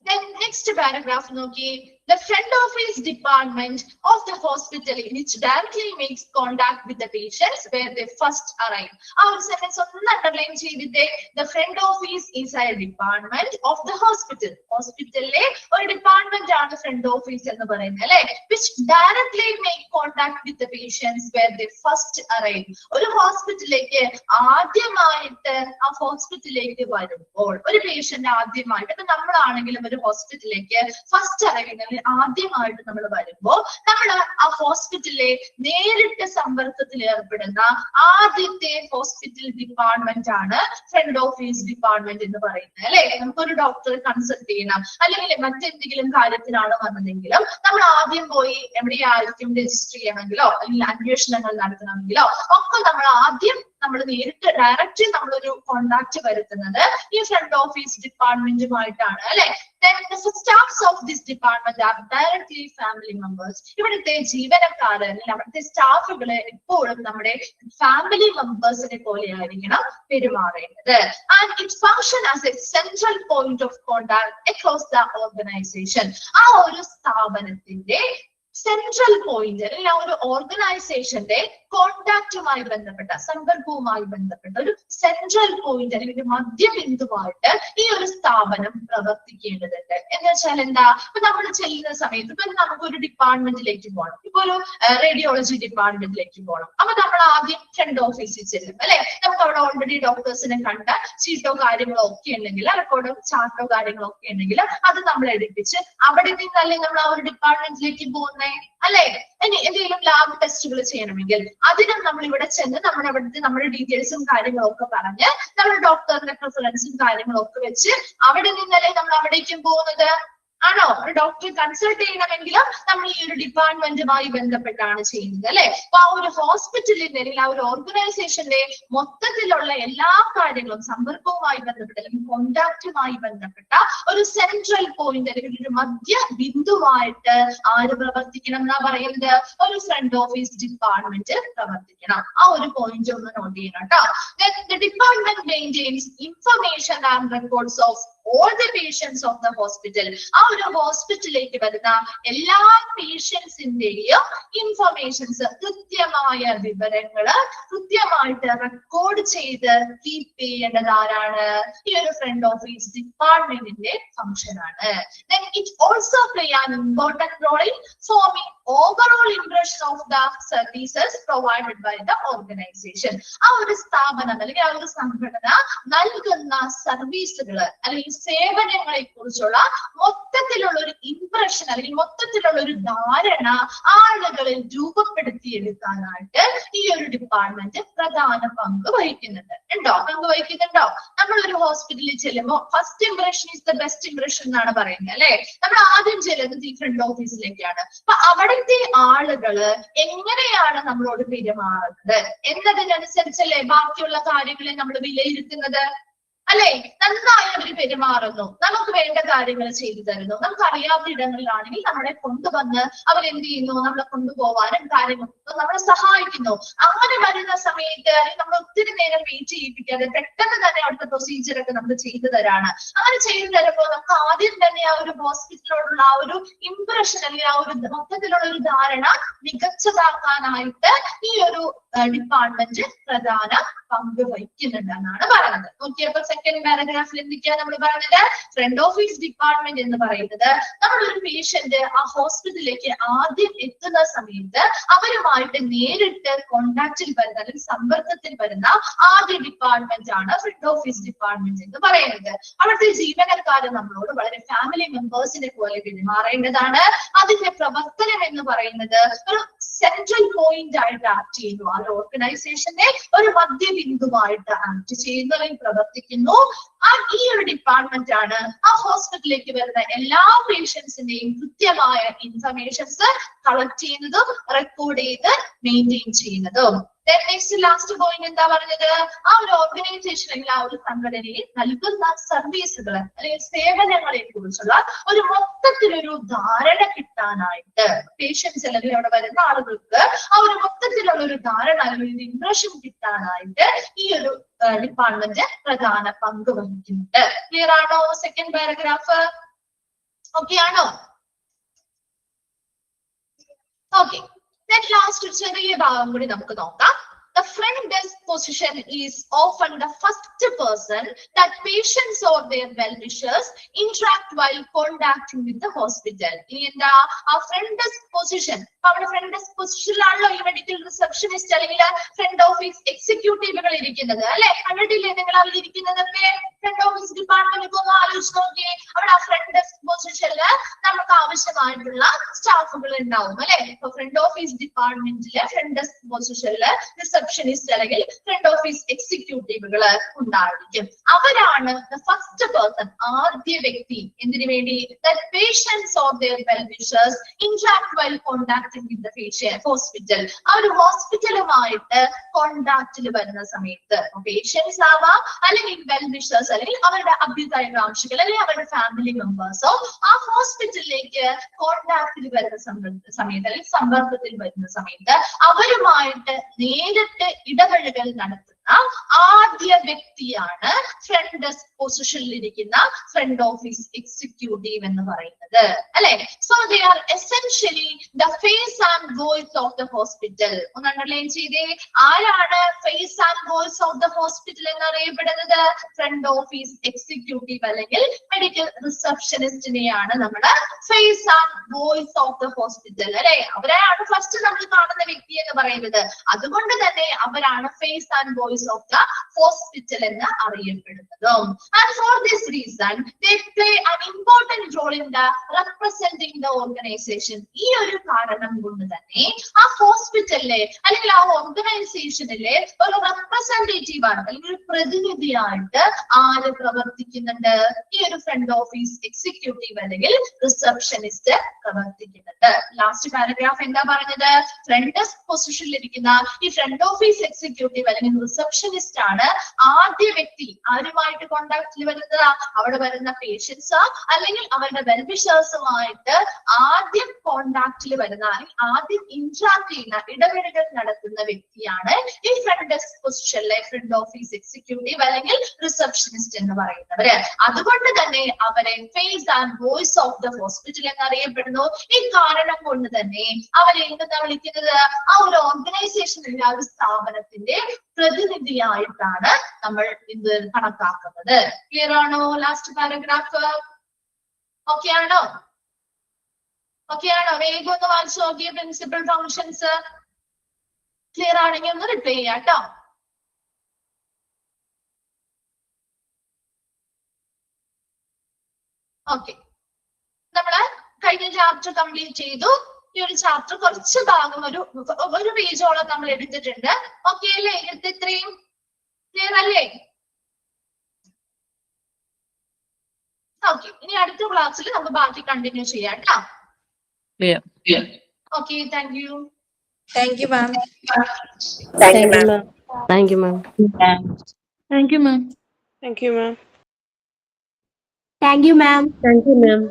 Then next paragraph നോക്കി. The front office department of the hospital which directly makes contact with the patients where they first arrive. Our sentence ഒന്ന് underline ചെയ്തിട്ടേ. The front office is a department of the hospital. ഹോസ്പിറ്റലിലെ ഒരു department ആണ് front office എന്ന് പറയുന്നത് അല്ലെ. Which directly make contact with the patients where they first arrive. ഒരു ഹോസ്പിറ്റലിലേക്ക് ആദ്യമായിട്ട് ആ ഹോസ്പിറ്റലിലേക്ക് വരുമ്പോൾ ഒരു പേഷ്യന്റ് ആദ്യമായിട്ട്, ഇപ്പൊ നമ്മളാണെങ്കിലും ഒരു ഹോസ്പിറ്റലിലേക്ക് ഫസ്റ്റ് അറൈവിംഗ് ആദ്യമായിട്ട് നമ്മൾ വരുമ്പോൾ നമ്മൾ ആ ഹോസ്പിറ്റലിലെ നേരിട്ട് സമ്പർക്കത്തിൽ ഏർപ്പെടുന്ന ആദ്യത്തെ ഹോസ്പിറ്റൽ ഡിപ്പാർട്ട്മെന്റ് ആണ് ഫ്രണ്ട് ഓഫീസ് ഡിപ്പാർട്ട്മെന്റ് എന്ന് പറയുന്നത് അല്ലെ. നമുക്കൊരു ഡോക്ടറെ കൺസൾട്ട് ചെയ്യണം അല്ലെങ്കിൽ മറ്റെന്തെങ്കിലും കാര്യത്തിനാണ് വന്നതെങ്കിലും നമ്മൾ ആദ്യം പോയി എവിടെയായിരിക്കും രജിസ്റ്റർ ചെയ്യണമെങ്കിലോ അല്ലെങ്കിൽ അന്വേഷണങ്ങൾ നടത്തണമെങ്കിലോ ഒക്കെ നമ്മൾ നേരിട്ട് ഡയറക്റ്റ്ലി നമ്മളൊരു കോണ്ടാക്ട് വരുത്തുന്നത് ഈ ഫ്രണ്ട് ഓഫീസ് ഡിപ്പാർട്ട്മെന്റുമായിട്ടാണ് അല്ലെ. Then the staffs of this department are directly family members. ഇവിടുത്തെ ജീവനക്കാർ അല്ലെങ്കിൽ അവിടുത്തെ സ്റ്റാഫുകള് എപ്പോഴും നമ്മുടെ ഫാമിലി മെമ്പേഴ്സിനെ പോലെ ആയിരിക്കണം പെരുമാറേണ്ടത്. And it function as a central point of contact across the organization. ആ ഒരു സ്ഥാപനത്തിന്റെ സെൻട്രൽ പോയിന്റ് അല്ലെങ്കിൽ ആ ഒരു ഓർഗനൈസേഷന്റെ കോണ്ടാക്റ്റുമായി ബന്ധപ്പെട്ട, സമ്പർക്കവുമായി ബന്ധപ്പെട്ട ഒരു സെൻട്രൽ പോയിന്റ് അല്ലെങ്കിൽ ഒരു മധ്യബിന്ദുവായിട്ട് ഈ ഒരു സ്ഥാപനം പ്രവർത്തിക്കേണ്ടതുണ്ട്. എന്ന് വെച്ചാൽ എന്താ, ഇപ്പൊ നമ്മൾ ചെയ്യുന്ന സമയത്ത് ഇപ്പൊ നമുക്കൊരു ഡിപ്പാർട്ട്മെന്റിലേക്ക് പോകണം, ഇപ്പൊ ഒരു റേഡിയോളജി ഡിപ്പാർട്ട്മെന്റിലേക്ക് പോകണം. അപ്പൊ നമ്മൾ ആദ്യം ഫ്രണ്ട് ഓഫീസിൽ ചെല്ലും അല്ലെ. നമുക്ക് അവിടെ ഓൾറെഡി ഡോക്ടേഴ്സിനെ കണ്ട ചീട്ടോ കാര്യങ്ങളോ ഒക്കെ ഉണ്ടെങ്കിൽ, റെക്കോർഡോ ചാർട്ടോ കാര്യങ്ങളോ ഒക്കെ ഉണ്ടെങ്കിൽ അത് നമ്മൾ എടുപ്പിച്ച് അവിടെ നിന്നല്ലേ നമ്മൾ ആ ഒരു ഡിപ്പാർട്ട്മെന്റിലേക്ക് പോകുന്നത് അല്ലെ. ഇനി എന്തെങ്കിലും ലാബ് ടെസ്റ്റുകൾ ചെയ്യണമെങ്കിൽ അതിനും നമ്മൾ ഇവിടെ ചെന്ന് നമ്മുടെ ഡീറ്റെയിൽസും കാര്യങ്ങളും ഒക്കെ പറഞ്ഞ് നമ്മൾ ഡോക്ടറിന്റെ പ്രിഫറൻസും കാര്യങ്ങളും ഒക്കെ വെച്ച് അവിടെ നിന്നല്ലേ നമ്മൾ അവിടേക്കും പോകുന്നത് ആണോ. ഒരു ഡോക്ടറെ കൺസൾട്ട് ചെയ്യണമെങ്കിലും നമ്മൾ ഈ ഒരു ഡിപ്പാർട്ട്മെന്റുമായി ബന്ധപ്പെട്ടാണ് ചെയ്യുന്നത് അല്ലെ. അപ്പൊ ആ ഒരു ഹോസ്പിറ്റലിന്റെ അല്ലെങ്കിൽ ആ ഒരു ഓർഗനൈസേഷന്റെ മൊത്തത്തിലുള്ള എല്ലാ കാര്യങ്ങളും സമ്പർക്കവുമായി ബന്ധപ്പെട്ട അല്ലെങ്കിൽ കോണ്ടാക്റ്റുമായി ബന്ധപ്പെട്ട ഒരു സെൻട്രൽ പോയിന്റ് അല്ലെങ്കിൽ ഒരു മധ്യ ബിന്ദുവായിട്ട് ആര് പ്രവർത്തിക്കണം എന്നാ പറയുന്നത്, ഒരു ഫ്രണ്ട് ഓഫീസ് ഡിപ്പാർട്ട്മെന്റ് പ്രവർത്തിക്കണം. ആ ഒരു പോയിന്റ് ഒന്ന് നോട്ട് ചെയ്യണം കേട്ടോ. The department maintains information and records of all the patients of the hospital. ആ ഒരു ഹോസ്പിറ്റലിലേക്ക് വരുന്ന എല്ലാ പേഷ്യൻസിന്റെയും ഇൻഫർമേഷൻസ്, കൃത്യമായ വിവരങ്ങള് കൃത്യമായിട്ട് റെക്കോർഡ് ചെയ്ത് കീപ്പ് ചെയ്യേണ്ടത് ആരാണ്, ഈ ഒരു ഫ്രണ്ട് ഓഫീസ് ഡിപ്പാർട്ട്മെന്റിന്റെ ഫംഗ്ഷൻ ആണ്. Then it also play an important role in forming overall impression of the services provided by the organization. ആ ഒരു സ്ഥാപനം അല്ലെങ്കിൽ ആ ഒരു സംഘടന നൽകുന്ന സർവീസുകൾ അല്ലെങ്കിൽ സേവനങ്ങളെ കുറിച്ചുള്ള മൊത്തത്തിലുള്ള ഒരു ഇംപ്രഷൻ അല്ലെങ്കിൽ മൊത്തത്തിലുള്ള ഒരു ധാരണ ആളുകളിൽ രൂപപ്പെടുത്തിയെടുക്കാനായിട്ട് ഈ ഒരു ഡിപ്പാർട്ട്മെന്റ് പ്രധാന പങ്ക് വഹിക്കുന്നുണ്ട്. പങ്ക് വഹിക്കുന്നുണ്ടോ? നമ്മൾ ഒരു ഹോസ്പിറ്റലിൽ ചെല്ലുമ്പോൾ first impression is the best impression എന്നാണ് പറയുന്നത് അല്ലെ. നമ്മൾ ആദ്യം ചെല്ലുന്നത് ഈ ഫ്രണ്ട് ഓഫീസിലേക്കാണ്. അപ്പൊ അവിടുത്തെ ആളുകള് എങ്ങനെയാണ് നമ്മളോട് പെരുമാറുന്നത് എന്നതിനനുസരിച്ചല്ലേ ബാക്കിയുള്ള കാര്യങ്ങളെ നമ്മൾ വിലയിരുത്തുന്നത് അല്ലെ. നന്നായി അവർ പെരുമാറുന്നു, നമുക്ക് വേണ്ട കാര്യങ്ങൾ ചെയ്തു തരുന്നു, നമുക്ക് അറിയാത്ത ഇടങ്ങളിലാണെങ്കിൽ നമ്മളെ കൊണ്ടുവന്ന് അവരെന്ത് ചെയ്യുന്നു, നമ്മളെ കൊണ്ടുപോകാനും കാര്യങ്ങൾ നമ്മളെ സഹായിക്കുന്നു. അങ്ങനെ വരുന്ന സമയത്ത് നമ്മൾ ഒത്തിരി നേരം വെയിറ്റ് ചെയ്യിപ്പിക്കാതെ പെട്ടെന്ന് തന്നെ അവിടുത്തെ പ്രൊസീജിയർ ഒക്കെ നമുക്ക് ചെയ്തു തരാണ്. അങ്ങനെ ചെയ്തു തരുമ്പോൾ നമുക്ക് ആദ്യം തന്നെ ആ ഒരു ഹോസ്പിറ്റലിനോടുള്ള ആ ഒരു ഇംപ്രഷൻ അല്ലെങ്കിൽ ആ ഒരു മൊത്തത്തിലുള്ള ഒരു ധാരണ മികച്ചതാക്കാനായിട്ട് ഈ ഒരു ഡിപ്പാർട്ട്മെന്റ് പ്രധാന പങ്ക് വഹിക്കുന്നുണ്ടെന്നാണ് പറയുന്നത്. നോക്കിയപ്പോ സെക്കൻഡ് പാരഗ്രാഫിൽ എന്തൊക്കെയാണ് നമ്മൾ പറഞ്ഞത്? ഫ്രണ്ട് ഓഫീസ് ഡിപ്പാർട്ട്മെന്റ് എന്ന് പറയുന്നത് നമ്മളൊരു പേഷ്യന്റ് ആ ഹോസ്പിറ്റലിലേക്ക് ആദ്യം എത്തുന്ന സമയത്ത് അവരുമായിട്ട് നേരിട്ട് കോണ്ടാക്റ്റിൽ വരുന്ന അല്ലെങ്കിൽ സമ്പർക്കത്തിൽ വരുന്ന ആദ്യ ഡിപ്പാർട്ട്മെന്റ് ആണ് ഫ്രണ്ട് ഓഫീസ് ഡിപ്പാർട്ട്മെന്റ് എന്ന് പറയുന്നത്. അവിടുത്തെ ജീവനക്കാര് നമ്മളോട് വളരെ ഫാമിലി മെമ്പേഴ്സിനെ പോലെ പെരുമാറേണ്ടതാണ്. അതിന്റെ പ്രവർത്തനം എന്ന് പറയുന്നത് ഒരു സെൻട്രൽ പോയിന്റ് ആയിട്ട് ആക്ട് ചെയ്യുന്നു. ആ ഓർഗനൈസേഷന്റെ ഒരു മധ്യബിന്ദുവായിട്ട് ആക്ട് ചെയ്യുന്നവരും പ്രവർത്തിക്കുന്നു. ഈ ഒരു ഡിപ്പാർട്ട്മെന്റ് ആണ് ആ ഹോസ്പിറ്റലിലേക്ക് വരുന്ന എല്ലാ പേഷ്യൻസിന്റെയും കൃത്യമായ ഇൻഫർമേഷൻസ് കളക്ട് ചെയ്യുന്നതും റെക്കോർഡ് ചെയ്ത് മെയിൻറ്റെയിൻ ചെയ്യുന്നതും. നെക്സ്റ്റ് ലാസ്റ്റ് പോയിന്റ് എന്താ പറഞ്ഞത്? ആ ഒരു ഓർഗനൈസേഷൻ അല്ലെങ്കിൽ ആ ഒരു സംഘടനയിൽ നൽകുന്ന സർവീസുകൾ അല്ലെങ്കിൽ സേവനങ്ങളെ കുറിച്ചുള്ള ഒരു മൊത്തത്തിലൊരു ധാരണ കിട്ടാനായിട്ട് പേഷ്യൻസ് അല്ലെങ്കിൽ അവിടെ വരുന്ന ആളുകൾക്ക് ആ ഒരു മൊത്തത്തിലുള്ള ഒരു ധാരണ അല്ലെങ്കിൽ ഒരു ഇംപ്രഷൻ കിട്ടാനായിട്ട് ഈ ഒരു ഡിപ്പാർട്ട്മെന്റ് പ്രധാന പങ്ക് വഹിക്കുന്നുണ്ട്. ക്ലിയർ ആണോ? സെക്കൻഡ് പാരഗ്രാഫ് ഓക്കെ ആണോ? ഓക്കെ, ലാസ്റ്റ് ചെറിയ ഭാഗം കൂടി നമുക്ക് നോക്കാം. The front desk position is often the first person that patients or their well-wishers interact while contacting with the hospital. എന്താ ആ ഫ്രണ്ട് ഡെസ്ക് പൊസിഷൻ? അവിടെ ഫ്രണ്ട് ഡെസ്ക് പൊസിഷനിലാണല്ലോ ഈ മെഡിക്കൽ റിസപ്ഷനിസ്റ്റ് അല്ലെങ്കിൽ ഫ്രണ്ട് ഓഫീസ് എക്സിക്യൂട്ടീവുകൾ ഇരിക്കുന്നത് അല്ലെ? കണ്ടിട്ടില്ലേ നിങ്ങൾ അവർ ഇരിക്കുന്നതൊക്കെ? ഫ്രണ്ട് ഓഫീസ് ഡിപ്പാർട്ട്മെന്റ് ഒന്ന് ആലോചിച്ച് നോക്കിയേ. അവിടെ ആ ഫ്രണ്ട് ഡെസ്ക് പൊസിഷനില് നമുക്ക് ആവശ്യമായിട്ടുള്ള സ്റ്റാഫുകൾ ഉണ്ടാവും അല്ലെ? ഇപ്പൊ ഫ്രണ്ട് ഓഫീസ് ഡിപ്പാർട്ട്മെന്റിലെ ഫ്രണ്ട് ഡെസ്ക് പൊസിഷനില് റിസപ്ഷനിസ്റ്റ് അല്ലെങ്കിൽ ഫ്രണ്ട് ഓഫീസ് എക്സിക്യൂട്ടീവുകൾ ഉണ്ടായിരിക്കും. അവരാണ് ഫസ്റ്റ് പേഴ്സൺ, ആദ്യ വ്യക്തി. എന്തിനു വേണ്ടി? Patients or their well-wishers interact while contacting with the patient hospital. ആ ഒരു ഹോസ്പിറ്റലുമായിട്ട് കോണ്ടാക്റ്റിൽ വരുന്ന സമയത്ത് പേഷ്യൻസ് ആവാം അല്ലെങ്കിൽ വെൽവിഷേഴ്സ് അല്ലെങ്കിൽ അവരുടെ അഭ്യുദയകാംക്ഷികൾ അല്ലെങ്കിൽ അവരുടെ ഫാമിലി മെമ്പേഴ്സോ ആ ഹോസ്പിറ്റലിലേക്ക് കോണ്ടാക്റ്റിൽ വരുന്ന സമയത്ത് അല്ലെങ്കിൽ സമ്പർക്കത്തിൽ വരുന്ന സമയത്ത് അവരുമായിട്ട് നേരിട്ട് ഇടപെടലുകൾ നടത്തുന്ന ആദ്യ വ്യക്തിയാണ് ഫ്രണ്ട് ഡെസ്ക് പൊസിഷനിൽ ഇരിക്കുന്ന ഫ്രണ്ട് ഓഫീസ് എക്സിക്യൂട്ടീവ് എന്ന് പറയുന്നത് അല്ലെ? So they are essentially the face and voice of the hospital. ഒന്ന് അണ്ടർലൈൻ ചെയ്തേ. ആരാണ് face and voice of the hospital എന്നറിയപ്പെടുന്നത്? ഫ്രണ്ട് ഓഫീസ് എക്സിക്യൂട്ടീവ് അല്ലെങ്കിൽ മെഡിക്കൽ റിസപ്ഷനിസ്റ്റിനെയാണ് നമ്മുടെ face and voice of the hospital അല്ലെ? അവരെയാണ് ഫസ്റ്റ് നമ്മൾ കാണുന്ന വ്യക്തി എന്ന് പറയുന്നത്. അതുകൊണ്ട് തന്നെ അവരാണ് face and voice of the hospital എന്ന് അറിയപ്പെടുന്നതും. And for this reason they play an important role in the representing the organization. ഈ ഒരു കാരണം കൊണ്ട് തന്നെ ആ ഹോസ്പിറ്റലിലെ അല്ലെങ്കിൽ ആ ഓർഗനൈസേഷനിലെ ഒരു റെപ്രസെന്റേറ്റീവ് ആണ് അല്ലെങ്കിൽ ഒരു പ്രതിനിധിയായിട്ട് ആര് പ്രവർത്തിക്കുന്നുണ്ട്? ഈ ഒരു ഫ്രണ്ട് ഓഫീസ് എക്സിക്യൂട്ടീവ് അല്ലെങ്കിൽ റിസപ്ഷനിസ്റ്റ് പ്രവർത്തിക്കുന്നുണ്ട്. ലാസ്റ്റ് പാരഗ്രാഫ് എന്താ പറഞ്ഞത്? ഫ്രണ്ട് ഡെസ്ക് പൊസിഷനിൽ ഇരിക്കുന്ന ഈ ഫ്രണ്ട് ഓഫീസ് എക്സിക്യൂട്ടീവ് അല്ലെങ്കിൽ റിസപ്ഷനിസ്റ്റ് ആണ് ആദ്യ വ്യക്തി. ആരുമായിട്ട് കോണ്ടാക്റ്റിൽ വരുന്നത്? അവിടെ വരുന്ന പേഷ്യൻസ് അല്ലെങ്കിൽ അവരുടെ വെൽവിഷേഴ്സുമായിട്ട് ആദ്യം കോണ്ടാക്റ്റിൽ വരുന്ന അല്ലെങ്കിൽ ആദ്യം ഇന്ററാക്ട് ചെയ്യുന്ന ഇടപെടലുകൾ നടത്തുന്ന വ്യക്തിയാണ് ഈ ഫ്രണ്ട് ഡെസ്ക് പൊസിഷനിലെ ഫ്രണ്ട് ഓഫീസ് എക്സിക്യൂട്ടീവ് അല്ലെങ്കിൽ റിസപ്ഷനിസ്റ്റ് എന്ന് പറയുന്നവര്. അതുകൊണ്ട് തന്നെ അവരെ face and voice of the hospital എന്നറിയപ്പെടുന്നു. ഈ കാരണം കൊണ്ട് തന്നെ അവരെ എന്താ വിളിക്കുന്നത്? ആ ഒരു ഓർഗനൈസേഷനിലെ ആ ഒരു സ്ഥാപനത്തിന്റെ പ്രതിനിധിയായിട്ടാണ് നമ്മൾ ഇത് കണക്കാക്കുന്നത്. ക്ലിയർ ആണോ? ലാസ്റ്റ് പാരഗ്രാഫ് ഓക്കെ ആണോ? ഓക്കെ ആണോ? വേഗം ഒന്ന് വായിച്ചു നോക്കിയ പ്രിൻസിപ്പൽ ഫങ്ഷൻസ്. ക്ലിയർ ആണെങ്കിൽ ഒന്ന് റിപ്ലൈ ചെയ്യാം കേട്ടോ. ഓക്കെ, നമ്മള് കഴിഞ്ഞ ചാപ്റ്റർ കംപ്ലീറ്റ് ചെയ്തു. ഈ ഒരു ചാപ്റ്റർ കുറച്ച് ഭാഗം ഒരു പേജോളം നമ്മൾ എടുത്തിട്ടുണ്ട്. ഓക്കെ അല്ലേ? ഇത്രയും ക്ലിയർ അല്ലേ? ഓക്കെ, ഇനി അടുത്ത ക്ലാസ്സിൽ നമുക്ക് ബാക്കി കണ്ടിന്യൂ ചെയ്യാം കേട്ടോ. Okay, thank you. Thank you, ma'am. Thank you, ma'am. Thank you, ma'am. Thank you, ma'am. Thank you, ma'am. Thank you, ma'am.